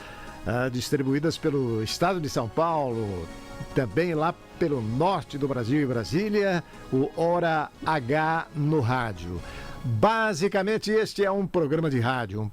distribuídas pelo estado de São Paulo, também lá pelo norte do Brasil e Brasília, o Hora H no rádio. Basicamente, este é um programa de rádio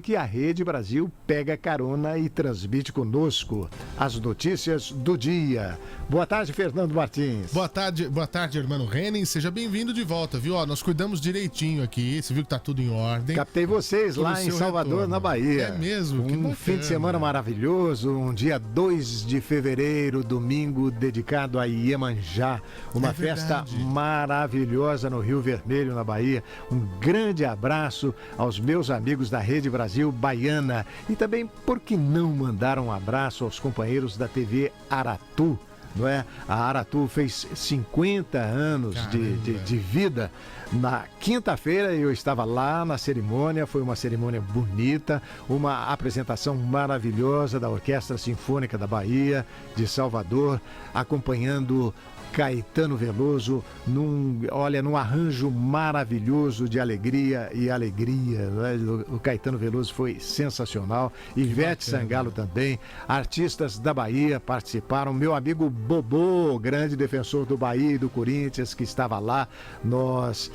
que a Rede Brasil pega carona e transmite conosco as notícias do dia. Boa tarde, Fernando Martins. Boa tarde, Hermano Henning. Seja bem-vindo de volta, viu? Ó, nós cuidamos direitinho aqui, você viu que tá tudo em ordem. Captei vocês lá em Salvador, retorno. Na Bahia. É mesmo? Que bacana. Fim de semana maravilhoso, um dia 2 de fevereiro, domingo, dedicado a Iemanjá. Uma festa maravilhosa no Rio Vermelho, na Bahia. Um grande abraço aos meus amigos da Rede Brasil Baiana e também, por que não mandar um abraço aos companheiros da TV Aratu, não é? A Aratu fez 50 anos de vida. Na quinta-feira eu estava lá na cerimônia, foi uma cerimônia bonita, uma apresentação maravilhosa da Orquestra Sinfônica da Bahia, de Salvador, acompanhando Caetano Veloso num arranjo maravilhoso de alegria. Né? O Caetano Veloso foi sensacional. Ivete Sangalo também. Artistas da Bahia participaram. Meu amigo Bobô, grande defensor do Bahia e do Corinthians, que estava lá. Nós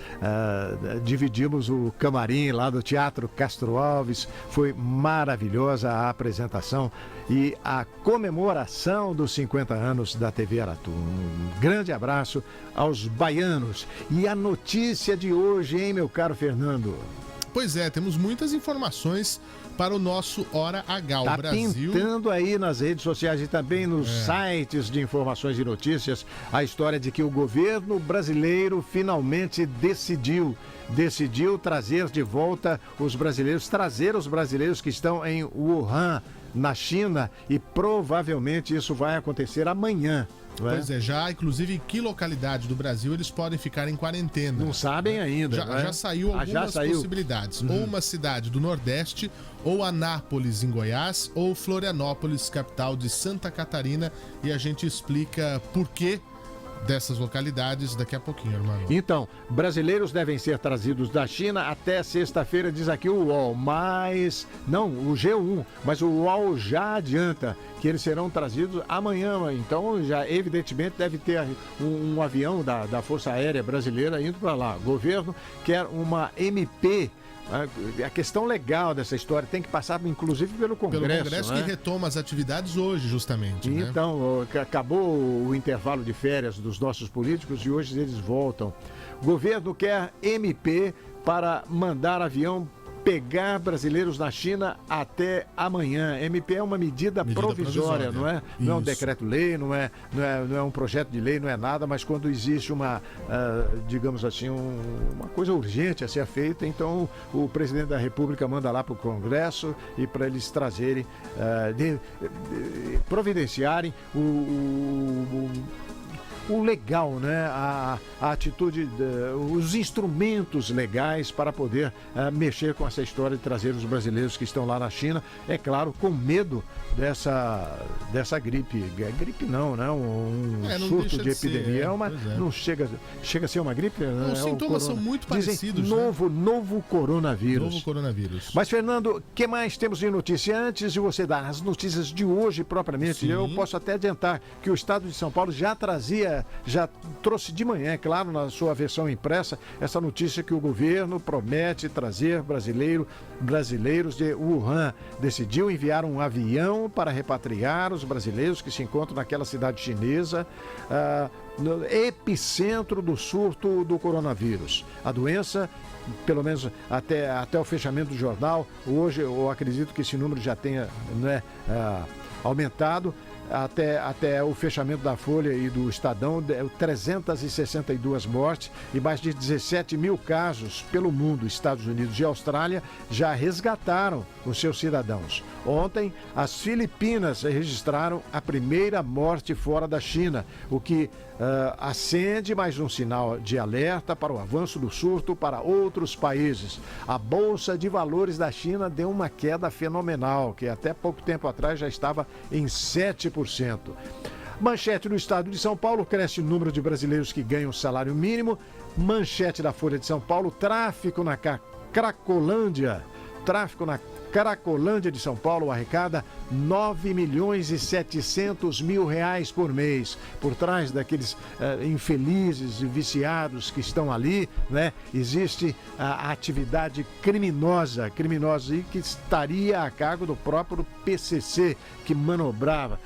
dividimos o camarim lá do Teatro Castro Alves. Foi maravilhosa a apresentação e a comemoração dos 50 anos da TV Aratu. Um grande abraço aos baianos. E a notícia de hoje, hein, meu caro Fernando? Pois é, temos muitas informações para o nosso Hora H. O Brasil pintando aí nas redes sociais e também nos sites de informações e notícias a história de que o governo brasileiro finalmente decidiu trazer de volta os brasileiros que estão em Wuhan, na China, e provavelmente isso vai acontecer amanhã. Pois é, já inclusive em que localidade do Brasil eles podem ficar em quarentena. Não sabem ainda. Já saiu algumas possibilidades. Ou uma cidade do Nordeste, ou Anápolis, em Goiás, ou Florianópolis, capital de Santa Catarina. E a gente explica por que dessas localidades daqui a pouquinho, irmão. Então, brasileiros devem ser trazidos da China até sexta-feira, diz aqui o UOL, mas... Não, o G1, mas o UOL já adianta que eles serão trazidos amanhã. Então, já evidentemente deve ter um avião da Força Aérea Brasileira indo para lá. O governo quer uma MP. A questão legal dessa história tem que passar, inclusive, pelo Congresso. Pelo Congresso, né? Que retoma as atividades hoje, justamente. Então, acabou o intervalo de férias dos nossos políticos e hoje eles voltam. O governo quer MP para mandar avião pegar brasileiros na China até amanhã. MP é uma medida provisória, não é? Não é um decreto-lei, não é um projeto de lei, não é nada, mas quando existe uma, digamos assim, uma coisa urgente a ser feita, então o presidente da República manda lá para o Congresso e para eles trazerem, providenciarem o legal, né? A atitude, os instrumentos legais para poder mexer com essa história de trazer os brasileiros que estão lá na China, é claro, com medo dessa gripe. Gripe não, né? Um surto de epidemia. Não chega a ser uma gripe. Os sintomas são muito parecidos. Dizem, novo coronavírus. Novo coronavírus. Mas, Fernando, o que mais temos de notícia? Antes de você dar as notícias de hoje propriamente, sim, eu posso até adiantar que o Estado de São Paulo já trouxe de manhã, é claro, na sua versão impressa, essa notícia que o governo promete trazer brasileiros de Wuhan. Decidiu enviar um avião para repatriar os brasileiros que se encontram naquela cidade chinesa, no epicentro do surto do coronavírus. A doença, pelo menos até o fechamento do jornal, hoje eu acredito que esse número já tenha aumentado. Até o fechamento da Folha e do Estadão, 362 mortes e mais de 17 mil casos pelo mundo. Estados Unidos e Austrália já resgataram os seus cidadãos. Ontem, as Filipinas registraram a primeira morte fora da China, o que acende mais um sinal de alerta para o avanço do surto para outros países. A Bolsa de Valores da China deu uma queda fenomenal, que até pouco tempo atrás já estava em 7%. Manchete no estado de São Paulo, cresce o número de brasileiros que ganham salário mínimo. Manchete da Folha de São Paulo, tráfico na Cracolândia de São Paulo arrecada 9 milhões e 700 mil reais por mês. Por trás daqueles infelizes e viciados que estão ali, né, existe a atividade criminosa e que estaria a cargo do próprio PCC, que manobra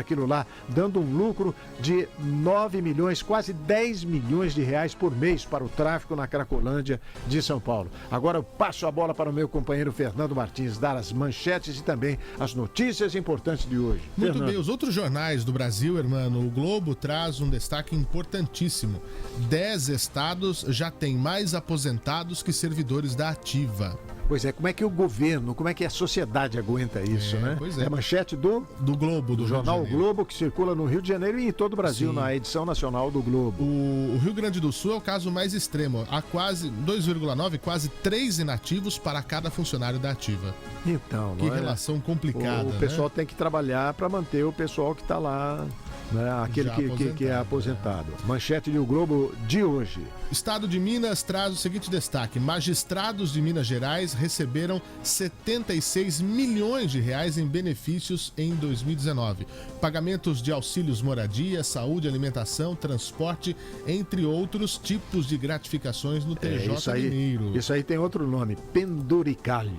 aquilo lá, dando um lucro de 9 milhões, quase 10 milhões de reais por mês para o tráfico na Cracolândia de São Paulo. Agora eu passo a bola para o meu companheiro Fernando Martins dar as manchetes e também as notícias importantes de hoje. Muito Fernando. bem, os outros jornais do Brasil, irmão, o Globo traz um destaque importantíssimo. 10 estados já têm mais aposentados que servidores da ativa. Pois é, como é que o governo, como é que a sociedade aguenta isso, né? Pois é. É manchete do Globo, do jornal O Globo, que circula no Rio de Janeiro e em todo o Brasil, sim, na edição nacional do Globo. O Rio Grande do Sul é o caso mais extremo. Há quase 2,9, quase 3 inativos para cada funcionário da ativa. Então, que relação complicada. O pessoal tem que trabalhar para manter o pessoal que está lá, né? Aquele que é aposentado. Manchete do Globo de hoje. Estado de Minas traz o seguinte destaque: magistrados de Minas Gerais receberam 76 milhões de reais em benefícios em 2019. Pagamentos de auxílios moradia, saúde, alimentação, transporte, entre outros tipos de gratificações no TJ Mineiro. Isso aí tem outro nome, penduricalho.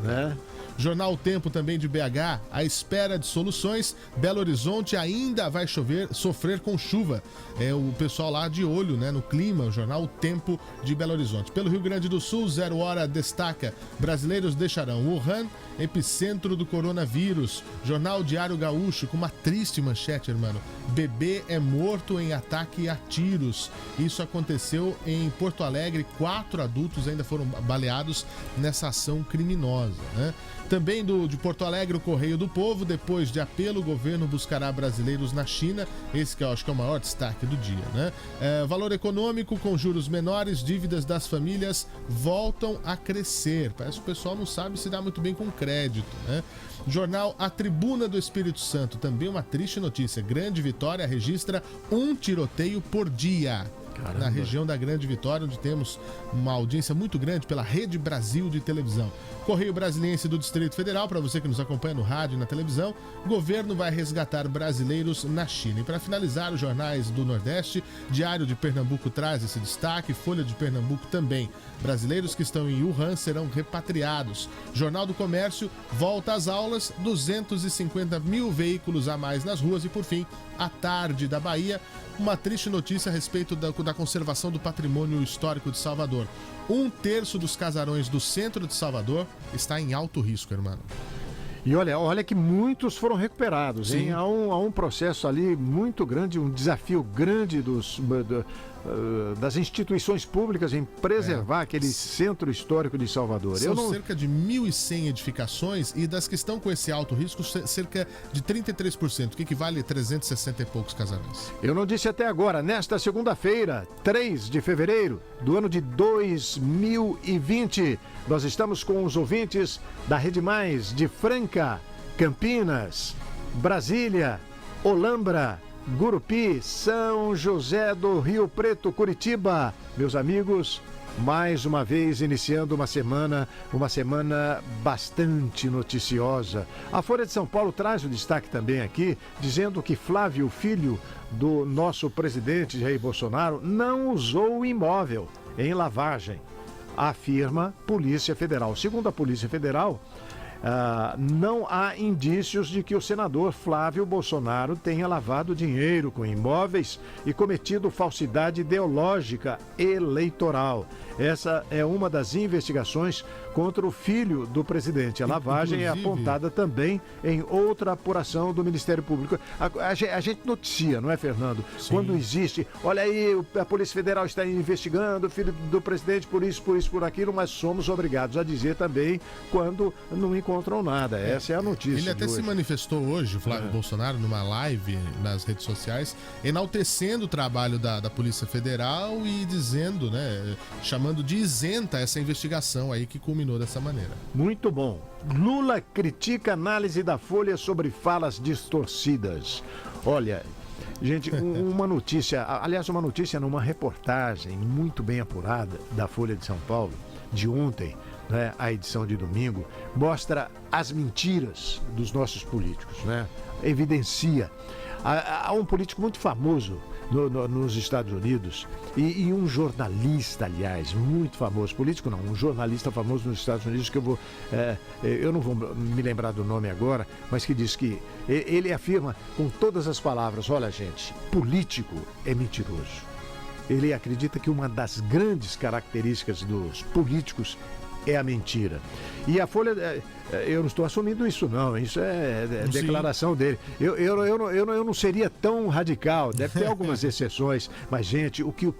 Né? Jornal O Tempo também de BH, à espera de soluções, Belo Horizonte ainda vai sofrer com chuva. É o pessoal lá de olho, né, no clima, o jornal O Tempo de Belo Horizonte. Pelo Rio Grande do Sul, 0 Hora destaca: brasileiros deixarão Wuhan, epicentro do coronavírus. Jornal Diário Gaúcho, com uma triste manchete, irmão: bebê é morto em ataque a tiros. Isso aconteceu em Porto Alegre, 4 adultos ainda foram baleados nessa ação criminosa, né? Também de Porto Alegre, o Correio do Povo, depois de apelo, o governo buscará brasileiros na China. Esse que eu acho que é o maior destaque do dia, né? Valor econômico, com juros menores, dívidas das famílias voltam a crescer. Parece que o pessoal não sabe se dá muito bem com crédito, né? Jornal A Tribuna do Espírito Santo, também uma triste notícia. Grande Vitória registra um tiroteio por dia. Caramba. Na região da Grande Vitória, onde temos uma audiência muito grande pela Rede Brasil de televisão. Correio Brasiliense do Distrito Federal, para você que nos acompanha no rádio e na televisão, governo vai resgatar brasileiros na China. E para finalizar, os jornais do Nordeste, Diário de Pernambuco traz esse destaque, Folha de Pernambuco também. Brasileiros que estão em Wuhan serão repatriados. Jornal do Comércio, volta às aulas, 250 mil veículos a mais nas ruas. E por fim, a Tarde da Bahia, uma triste notícia a respeito da conservação do patrimônio histórico de Salvador. 1/3 dos casarões do centro de Salvador está em alto risco, irmão. E olha que muitos foram recuperados, hein? Há um processo ali muito grande, um desafio grande das instituições públicas em preservar aquele centro histórico de Salvador. São cerca de 1.100 edificações e das que estão com esse alto risco, cerca de 33%, que equivale a 360 e poucos casarões. Eu não disse até agora, nesta segunda-feira, 3 de fevereiro do ano de 2020, nós estamos com os ouvintes da Rede Mais de Franca, Campinas, Brasília, Olambra, Gurupi, São José do Rio Preto, Curitiba. Meus amigos, mais uma vez iniciando uma semana bastante noticiosa. A Folha de São Paulo traz o destaque também aqui, dizendo que Flávio, filho do nosso presidente Jair Bolsonaro, não usou o imóvel em lavagem, afirma Polícia Federal. Segundo a Polícia Federal, não há indícios de que o senador Flávio Bolsonaro tenha lavado dinheiro com imóveis e cometido falsidade ideológica eleitoral. Essa é uma das investigações contra o filho do presidente. A lavagem é apontada também em outra apuração do Ministério Público. A gente noticia, não é, Fernando? Sim. Quando existe, olha aí, a Polícia Federal está investigando o filho do presidente por isso, por aquilo, mas somos obrigados a dizer também quando não encontram nada. Essa é a notícia. Ele até se manifestou hoje, o Flávio Bolsonaro, numa live nas redes sociais, enaltecendo o trabalho da Polícia Federal e dizendo, né, chamando de isenta essa investigação aí que culminou dessa maneira. Muito bom. Lula critica a análise da Folha sobre falas distorcidas. Olha, gente, uma notícia numa reportagem muito bem apurada da Folha de São Paulo, de ontem, né, a edição de domingo, mostra as mentiras dos nossos políticos, né? Evidencia. Há um político muito famoso nos Estados Unidos e um jornalista, aliás, muito famoso, político não, um jornalista famoso nos Estados Unidos que eu não vou me lembrar do nome agora, mas que diz que ele afirma com todas as palavras, olha gente, político é mentiroso. Ele acredita que uma das grandes características dos políticos é a mentira. E a Folha, eu não estou assumindo isso não, isso é declaração dele. Eu não seria tão radical, deve ter algumas exceções, mas gente, o que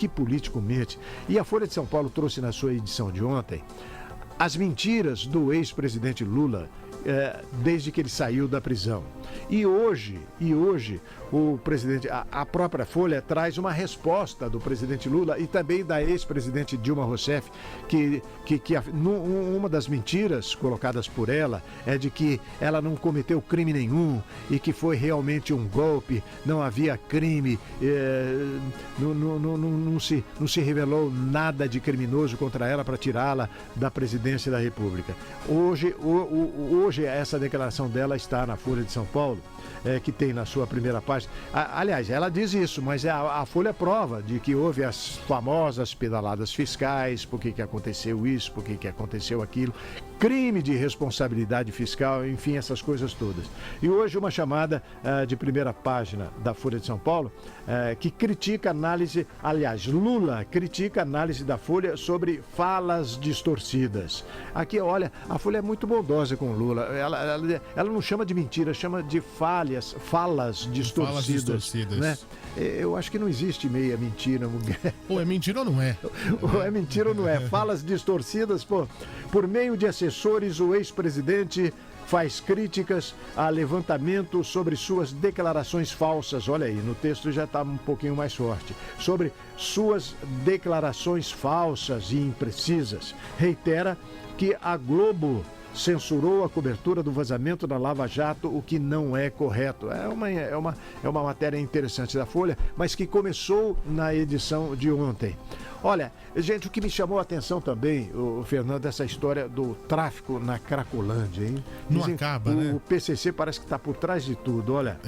político mente. E a Folha de São Paulo trouxe na sua edição de ontem as mentiras do ex-presidente Lula desde que ele saiu da prisão. E hoje o presidente, a própria Folha traz uma resposta do presidente Lula e também da ex-presidente Dilma Rousseff, que uma das mentiras colocadas por ela é de que ela não cometeu crime nenhum e que foi realmente um golpe, não havia crime, não se revelou nada de criminoso contra ela para tirá-la da presidência da República. Hoje essa declaração dela está na Folha de São Paulo, que tem na sua primeira página. Aliás, ela diz isso, mas a Folha prova de que houve as famosas pedaladas fiscais, por que aconteceu isso, por que aconteceu aquilo, crime de responsabilidade fiscal, enfim, essas coisas todas. E hoje uma chamada de primeira página da Folha de São Paulo, que critica a análise, aliás, Lula critica a análise da Folha sobre falas distorcidas. Aqui, olha, a Folha é muito bondosa com o Lula. Ela não chama de mentira, chama de falas distorcidas. Né? Eu acho que não existe meia mentira. Ou é mentira ou não é? Ou é mentira ou não é? Falas distorcidas, por meio de assessores, o ex-presidente faz críticas a levantamento sobre suas declarações falsas. Olha aí, no texto já está um pouquinho mais forte. Sobre suas declarações falsas e imprecisas. Reitera que a Globo censurou a cobertura do vazamento da Lava Jato, o que não é correto. É uma matéria interessante da Folha, mas que começou na edição de ontem. Olha, gente, o que me chamou a atenção também, o Fernando, essa história do tráfico na Cracolândia, hein? Não acaba, né? O PCC parece que está por trás de tudo, olha.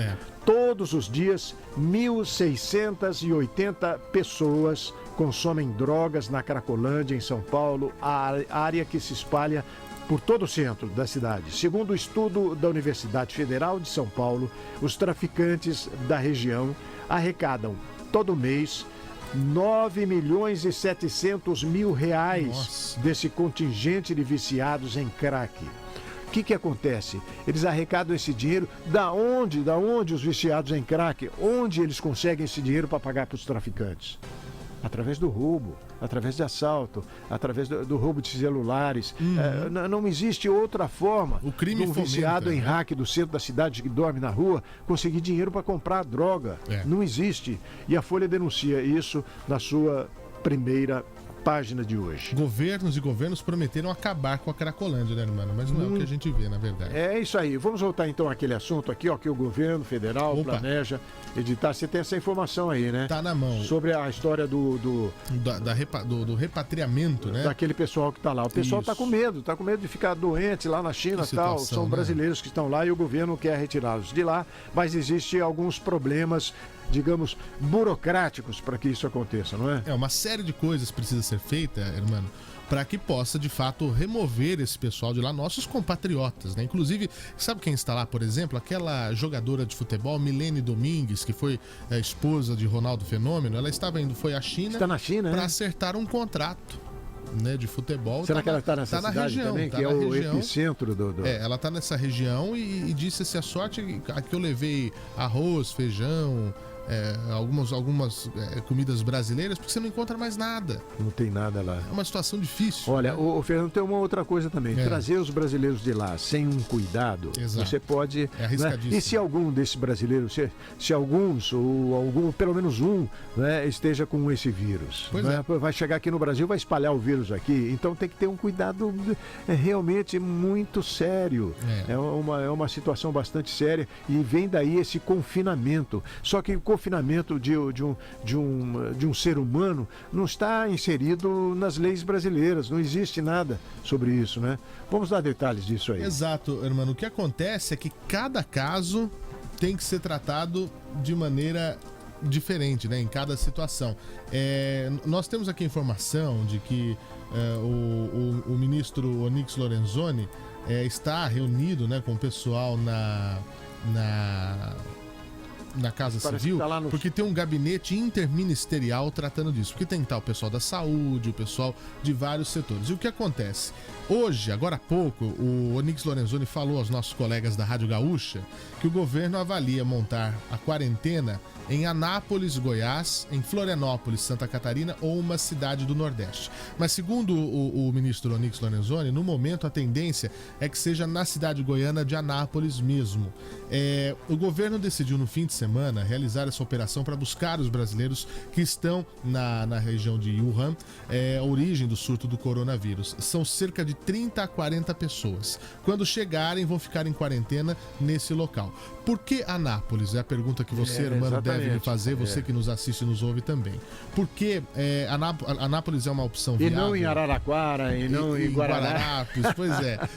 Todos os dias, 1.680 pessoas consomem drogas na Cracolândia, em São Paulo, a área que se espalha por todo o centro da cidade. Segundo o estudo da Universidade Federal de São Paulo, os traficantes da região arrecadam todo mês 9.700.000 reais desse contingente de viciados em crack. O que acontece? Eles arrecadam esse dinheiro da onde os viciados em crack, onde eles conseguem esse dinheiro para pagar para os traficantes? Através do roubo, através de assalto, através do roubo de celulares. Não existe outra forma o crime de um viciado em né? hack do centro da cidade que dorme na rua conseguir dinheiro para comprar droga. Não existe. E a Folha denuncia isso na sua primeira página de hoje. Governos e governos prometeram acabar com a Cracolândia, né, irmão? Mas não é o que a gente vê, na verdade. É isso aí. Vamos voltar então àquele assunto aqui, ó, que o governo federal planeja editar. Você tem essa informação aí, né? Tá na mão. Sobre a história do repatriamento, né? Daquele pessoal que tá lá. O pessoal tá com medo de ficar doente lá na China e tal. São brasileiros que estão lá e o governo quer retirá-los de lá, mas existem alguns problemas, digamos, burocráticos para que isso aconteça, não é? Uma série de coisas precisa ser feita, irmão, para que possa, de fato, remover esse pessoal de lá, nossos compatriotas, né? Inclusive, sabe quem está lá, por exemplo? Aquela jogadora de futebol, Milene Domingues, que foi a esposa de Ronaldo Fenômeno, ela foi à China. Está na China, para acertar um contrato, né, de futebol. Será que ela está nessa cidade região, também, que é o epicentro do... ela está nessa região e disse assim, a sorte que eu levei arroz, feijão, algumas comidas brasileiras, porque você não encontra mais nada. Não tem nada lá. É uma situação difícil. Olha, o Fernando, tem uma outra coisa também. Trazer os brasileiros de lá sem um cuidado, você pode... É arriscadíssimo. Né? E se algum desses brasileiros, se alguns, ou algum, pelo menos um, né, esteja com esse vírus, né? Vai chegar aqui no Brasil, vai espalhar o vírus aqui, então tem que ter um cuidado realmente muito sério. É uma situação bastante séria e vem daí esse confinamento. Só que o confinamento de um ser humano não está inserido nas leis brasileiras, não existe nada sobre isso, né? Vamos dar detalhes disso aí. Exato, irmão. O que acontece é que cada caso tem que ser tratado de maneira diferente, né? Em cada situação. Nós temos aqui a informação de que o ministro Onyx Lorenzoni está reunido, né, com o pessoal na Casa Civil, porque tem um gabinete interministerial tratando disso, porque tem que estar o pessoal da saúde, o pessoal de vários setores. E o que acontece? Hoje, agora há pouco, o Onyx Lorenzoni falou aos nossos colegas da Rádio Gaúcha que o governo avalia montar a quarentena em Anápolis, Goiás, em Florianópolis, Santa Catarina ou uma cidade do Nordeste. Mas segundo o ministro Onyx Lorenzoni, no momento a tendência é que seja na cidade goiana de Anápolis mesmo. O governo decidiu no fim de semana realizar essa operação para buscar os brasileiros que estão na região de Wuhan, a origem do surto do coronavírus. São cerca de 30 a 40 pessoas. Quando chegarem, vão ficar em quarentena nesse local. Por que Anápolis? É a pergunta que você, irmão, deve me fazer, você que nos assiste e nos ouve também. Porque Anápolis é uma opção viável. E não em Araraquara, e não em Guararapes. Pois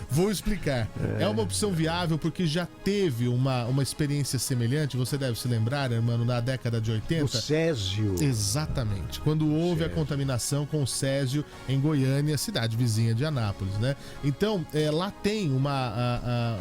vou explicar. É uma opção viável porque já teve uma experiência semelhante, você deve se lembrar, irmão, na década de 80. O Césio. Exatamente. Quando houve a contaminação com o Césio em Goiânia, cidade vizinha de Anápolis, né? Então, lá tem uma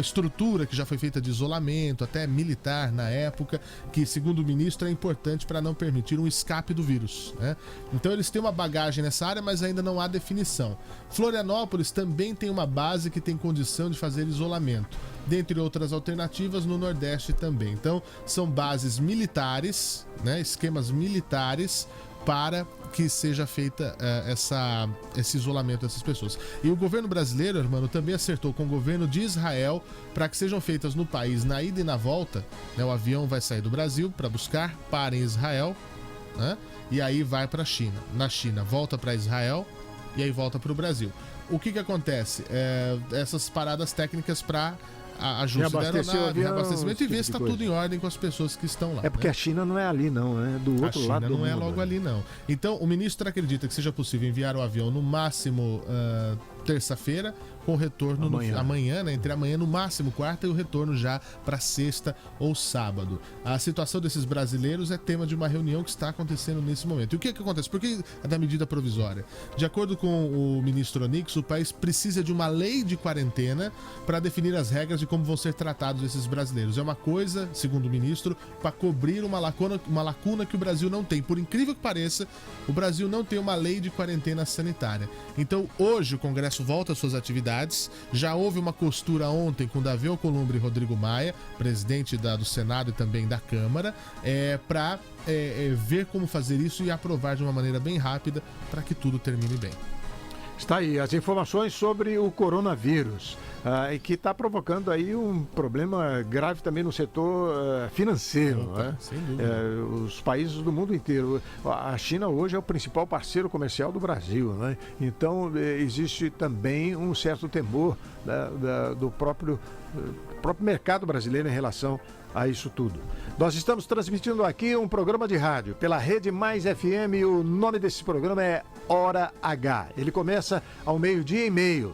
estrutura que já foi feita de isolamento, até militar na época, que, segundo o ministro, é importante para não permitir um escape do vírus, né? Então, eles têm uma bagagem nessa área, mas ainda não há definição. Florianópolis também tem uma base que tem condição de fazer isolamento, dentre outras alternativas no Nordeste também. Então, são bases militares, né, esquemas militares, para que seja feita esse isolamento dessas pessoas. E o governo brasileiro, irmão, também acertou com o governo de Israel para que sejam feitas no país, na ida e na volta, né? O avião vai sair do Brasil para buscar, para em Israel, né? E aí vai para a China. Na China, volta para Israel e aí volta para o Brasil. O que acontece? Essas paradas técnicas para ajuste da aeronave, reabastecimento e ver se está tudo em ordem com as pessoas que estão lá. É porque a China não é ali não, é do outro lado do mundo. A China não é logo ali não. Então, o ministro acredita que seja possível enviar o avião no máximo terça-feira, com retorno amanhã, né? Entre amanhã no máximo quarta e o retorno já para sexta ou sábado. A situação desses brasileiros é tema de uma reunião que está acontecendo nesse momento. E o que acontece? Por que é da medida provisória? De acordo com o ministro Onix, o país precisa de uma lei de quarentena para definir as regras de como vão ser tratados esses brasileiros. É uma coisa, segundo o ministro, para cobrir uma lacuna que o Brasil não tem. Por incrível que pareça, o Brasil não tem uma lei de quarentena sanitária. Então, hoje o Congresso volta às suas atividades. Já houve uma costura ontem com Davi Alcolumbre e Rodrigo Maia, presidente do Senado e também da Câmara, para ver como fazer isso e aprovar de uma maneira bem rápida para que tudo termine bem. Está aí as informações sobre o coronavírus, e que está provocando aí um problema grave também no setor financeiro. Né? Sem dúvida. Os países do mundo inteiro. A China hoje é o principal parceiro comercial do Brasil, né? Então existe também um certo temor do próprio mercado brasileiro em relação a isso tudo. Nós estamos transmitindo aqui um programa de rádio pela Rede Mais FM. O nome desse programa é Hora H. Ele começa ao 12:30,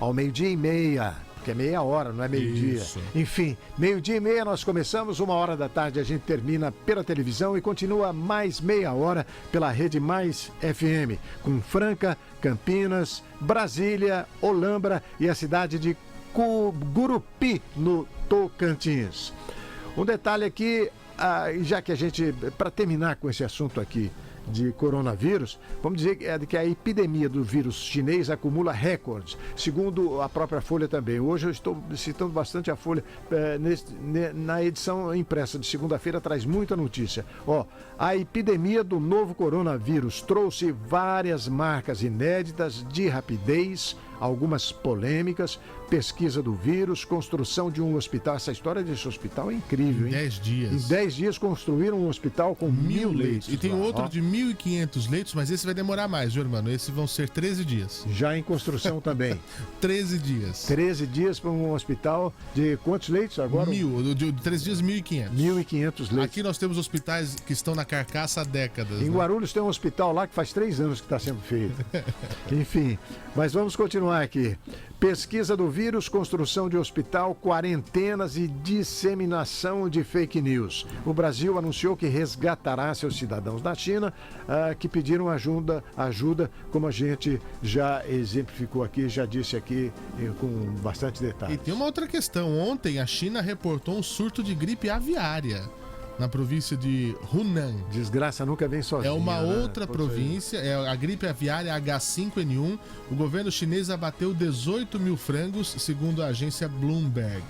ao 12:30, porque é meia hora, não é meio-dia. Enfim, 12:30 nós começamos, 1h da tarde a gente termina pela televisão e continua mais meia hora pela Rede Mais FM, com Franca, Campinas, Brasília, Olambra e a cidade de Gurupi, no Tocantins. Um detalhe aqui, já que a gente, para terminar com esse assunto aqui de coronavírus, vamos dizer que a epidemia do vírus chinês acumula recordes, segundo a própria Folha também. Hoje eu estou citando bastante a Folha, na edição impressa de segunda-feira traz muita notícia. A epidemia do novo coronavírus trouxe várias marcas inéditas de rapidez, algumas polêmicas, pesquisa do vírus, construção de um hospital. Essa história desse hospital é incrível, hein? Em 10 dias. Em 10 dias construíram um hospital com 1.000 leitos. E tem outro de 1.500 leitos, mas esse vai demorar mais, viu, irmão? Esses vão ser 13 dias. Já em construção também. 13 dias. 13 dias para um hospital de quantos leitos agora? 1.000. De 13 dias, 1.500. 1.500 leitos. Aqui nós temos hospitais que estão na carcaça há décadas. Em Guarulhos tem um hospital lá que faz 3 anos que está sendo feito. Enfim, mas vamos continuar aqui. Pesquisa do vírus, construção de hospital, quarentenas e disseminação de fake news. O Brasil anunciou que resgatará seus cidadãos da China, que pediram ajuda, como a gente já exemplificou aqui, já disse aqui com bastante detalhes. E tem uma outra questão. Ontem a China reportou um surto de gripe aviária na província de Hunan. Desgraça nunca vem sozinha. É uma outra província, é a gripe aviária H5N1. O governo chinês abateu 18 mil frangos, segundo a agência Bloomberg.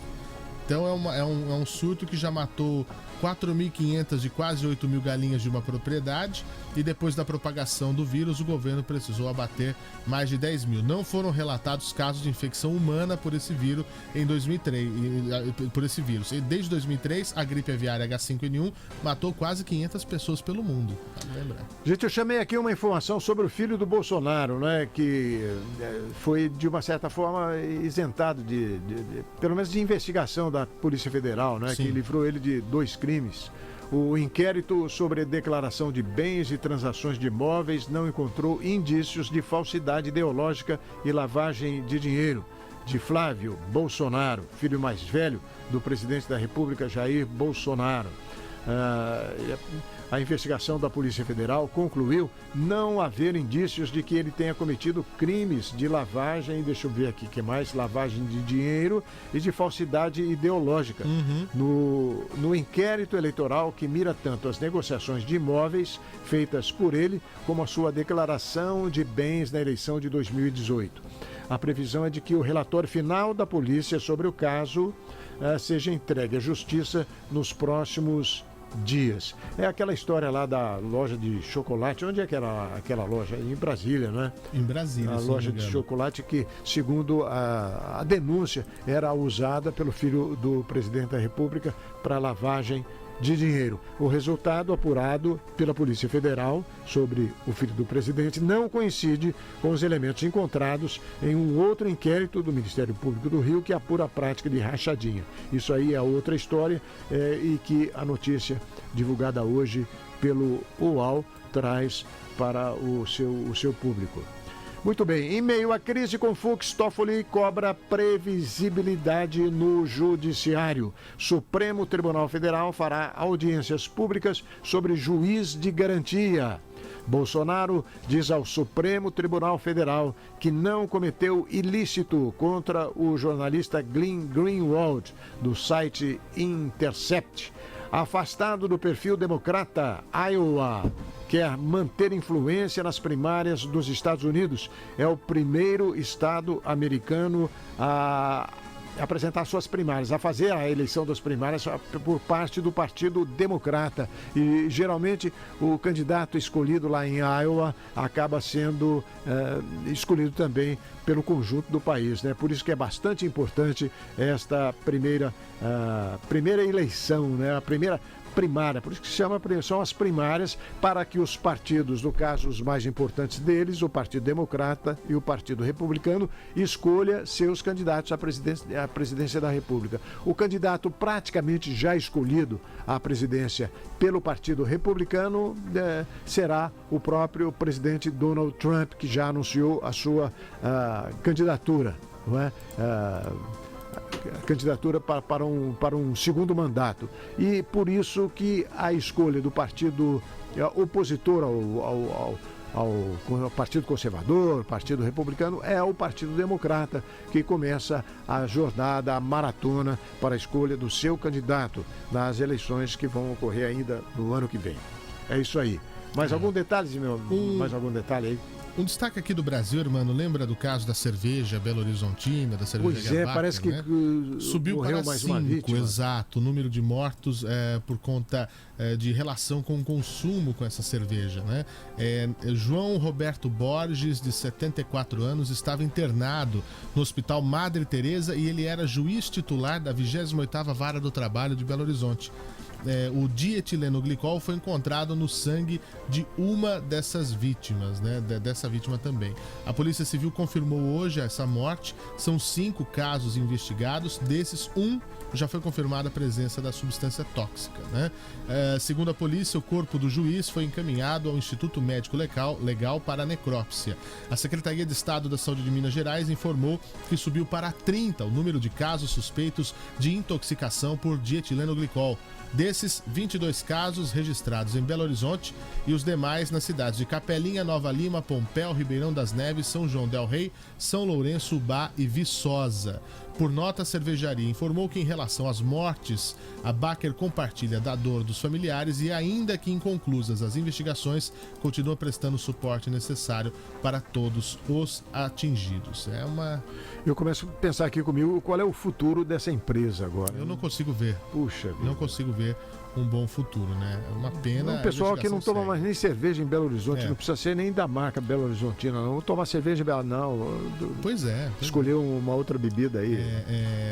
Então é um surto que já matou 4.500 de quase 8.000 galinhas de uma propriedade, e depois da propagação do vírus, o governo precisou abater mais de 10 mil. Não foram relatados casos de infecção humana por esse vírus em 2003. E desde 2003, a gripe aviária H5N1 matou quase 500 pessoas pelo mundo. Vamos lembrar. Gente, eu chamei aqui uma informação sobre o filho do Bolsonaro, né, que foi, de uma certa forma, isentado pelo menos de investigação da Polícia Federal, né, que livrou ele de 2 crimes. O inquérito sobre a declaração de bens e transações de imóveis não encontrou indícios de falsidade ideológica e lavagem de dinheiro de Flávio Bolsonaro, filho mais velho do presidente da República, Jair Bolsonaro. A investigação da Polícia Federal concluiu não haver indícios de que ele tenha cometido crimes de lavagem, deixa eu ver aqui o que mais, lavagem de dinheiro e de falsidade ideológica. No inquérito eleitoral que mira tanto as negociações de imóveis feitas por ele, como a sua declaração de bens na eleição de 2018. A previsão é de que o relatório final da polícia sobre o caso seja entregue à Justiça nos próximos dias. É aquela história lá da loja de chocolate. Onde é que era aquela loja? Em Brasília, não é? Em Brasília, a loja de chocolate que, segundo a denúncia, era usada pelo filho do presidente da República para lavagem de dinheiro. O resultado apurado pela Polícia Federal sobre o filho do presidente não coincide com os elementos encontrados em um outro inquérito do Ministério Público do Rio que apura a prática de rachadinha. Isso aí é outra história e que a notícia divulgada hoje pelo UOL traz para o seu público. Muito bem, em meio à crise com Fux, Toffoli cobra previsibilidade no judiciário. Supremo Tribunal Federal fará audiências públicas sobre juiz de garantia. Bolsonaro diz ao Supremo Tribunal Federal que não cometeu ilícito contra o jornalista Glenn Greenwald, do site Intercept. Afastado do perfil democrata, Iowa quer manter influência nas primárias dos Estados Unidos. É o primeiro estado americano a apresentar suas primárias, a fazer a eleição das primárias por parte do Partido Democrata. E, geralmente, o candidato escolhido lá em Iowa acaba sendo escolhido também pelo conjunto do país, né? Por isso que é bastante importante esta primeira eleição, né? A primeira primária, por isso que se chama, são as primárias, para que os partidos, no caso os mais importantes deles, o Partido Democrata e o Partido Republicano, escolha seus candidatos à presidência da República. O candidato praticamente já escolhido à presidência pelo Partido Republicano será o próprio presidente Donald Trump, que já anunciou a sua candidatura, não é? Candidatura para um segundo mandato. E por isso que a escolha do partido opositor ao Partido Conservador, Partido Republicano, é o Partido Democrata, que começa a jornada, a maratona para a escolha do seu candidato nas eleições que vão ocorrer ainda no ano que vem. É isso aí. Mais algum detalhe, mais algum detalhe aí? Um destaque aqui do Brasil, irmão, lembra do caso da cerveja Belo Horizontina, da cerveja Pois é, parece que subiu morreu para mais 5, uma vítima. exato, o número de mortos por conta de relação com o consumo com essa cerveja, né? João Roberto Borges, de 74 anos, estava internado no Hospital Madre Teresa e ele era juiz titular da 28ª Vara do Trabalho de Belo Horizonte. O dietilenoglicol foi encontrado no sangue de uma dessas vítimas, né? Dessa vítima também. A Polícia Civil confirmou hoje essa morte. São 5 casos investigados. Desses, já foi confirmada a presença da substância tóxica, né? Segundo a polícia, o corpo do juiz foi encaminhado ao Instituto Médico Legal para a necrópsia. A Secretaria de Estado da Saúde de Minas Gerais informou que subiu para 30 o número de casos suspeitos de intoxicação por dietilenoglicol. Desses, 22 casos registrados em Belo Horizonte e os demais nas cidades de Capelinha, Nova Lima, Pompéu, Ribeirão das Neves, São João del Rei, São Lourenço, Ubá e Viçosa. Por nota, a cervejaria informou que, em relação às mortes, a Baker compartilha da dor dos familiares e, ainda que inconclusas as investigações, continua prestando o suporte necessário para todos os atingidos. Eu começo a pensar aqui comigo, qual é o futuro dessa empresa agora? Eu não consigo ver. Puxa vida. Não consigo ver um bom futuro, né? É uma pena. O pessoal que não toma mais nem cerveja em Belo Horizonte, não precisa ser nem da marca Belo Horizontina, não. Tomar cerveja em Belo, não. Pois é. Escolher uma outra bebida aí.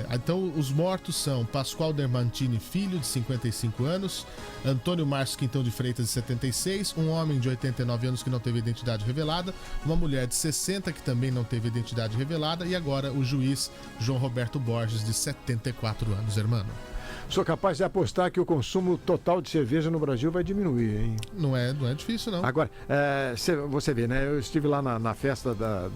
Então, os mortos são Pascoal Dermantini Filho, de 55 anos, Antônio Márcio Quintão de Freitas, de 76, um homem de 89 anos que não teve identidade revelada, uma mulher de 60 que também não teve identidade revelada e agora o juiz João Roberto Borges, de 74 anos, irmão. Sou capaz de apostar que o consumo total de cerveja no Brasil vai diminuir, hein? Não é difícil, não. Agora, você vê, né? Eu estive lá na festa da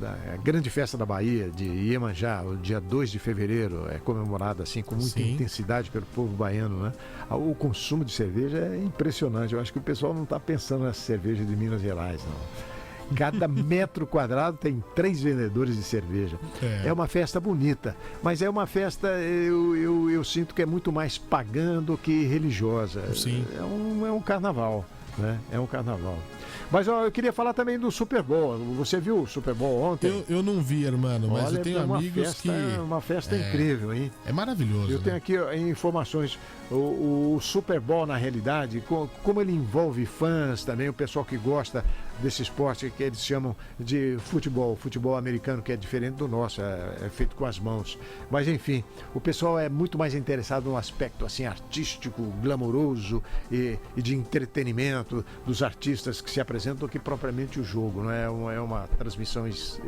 grande festa da Bahia, de Iemanjá, o dia 2 de fevereiro, é comemorado assim com muita intensidade pelo povo baiano, né? O consumo de cerveja é impressionante. Eu acho que o pessoal não está pensando nessa cerveja de Minas Gerais, não. Cada metro quadrado tem 3 vendedores de cerveja. É uma festa bonita, mas é uma festa, eu sinto que é muito mais pagã do que religiosa. Sim. É um carnaval. né? É um carnaval. Mas ó, eu queria falar também do Super Bowl. Você viu o Super Bowl ontem? Eu não vi, irmão, mas Olha, eu tenho amigos que... É uma festa incrível, hein? É maravilhoso. Eu tenho aqui informações. O Super Bowl, na realidade, como ele envolve fãs também, o pessoal que gosta desse esporte que eles chamam de futebol americano, que é diferente do nosso, é feito com as mãos. Mas enfim, o pessoal é muito mais interessado no aspecto assim artístico, glamouroso e de entretenimento dos artistas que se apresentam do que propriamente o jogo, não é? É uma transmissão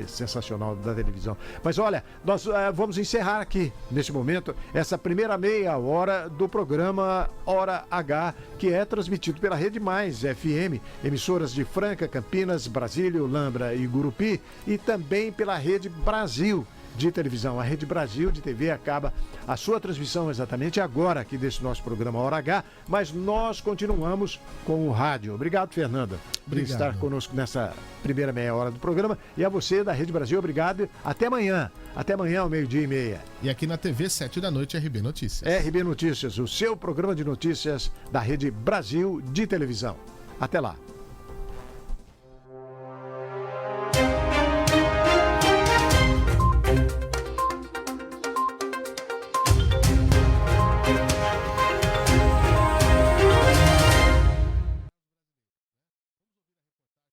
sensacional da televisão. Mas olha, nós vamos encerrar aqui, nesse momento, essa primeira meia hora do programa Hora H, que é transmitido pela Rede Mais FM, emissoras de Franca, Campinas, Brasília, Olambra e Gurupi, e também pela Rede Brasil de televisão. A Rede Brasil de TV acaba a sua transmissão exatamente agora aqui desse nosso programa Hora H, mas nós continuamos com o rádio. Obrigado, Fernanda, por estar conosco nessa primeira meia hora do programa. E a você da Rede Brasil, obrigado. Até amanhã. Até amanhã, ao 12:30. E aqui na TV, 7 da noite, RB Notícias. RB Notícias, o seu programa de notícias da Rede Brasil de televisão. Até lá.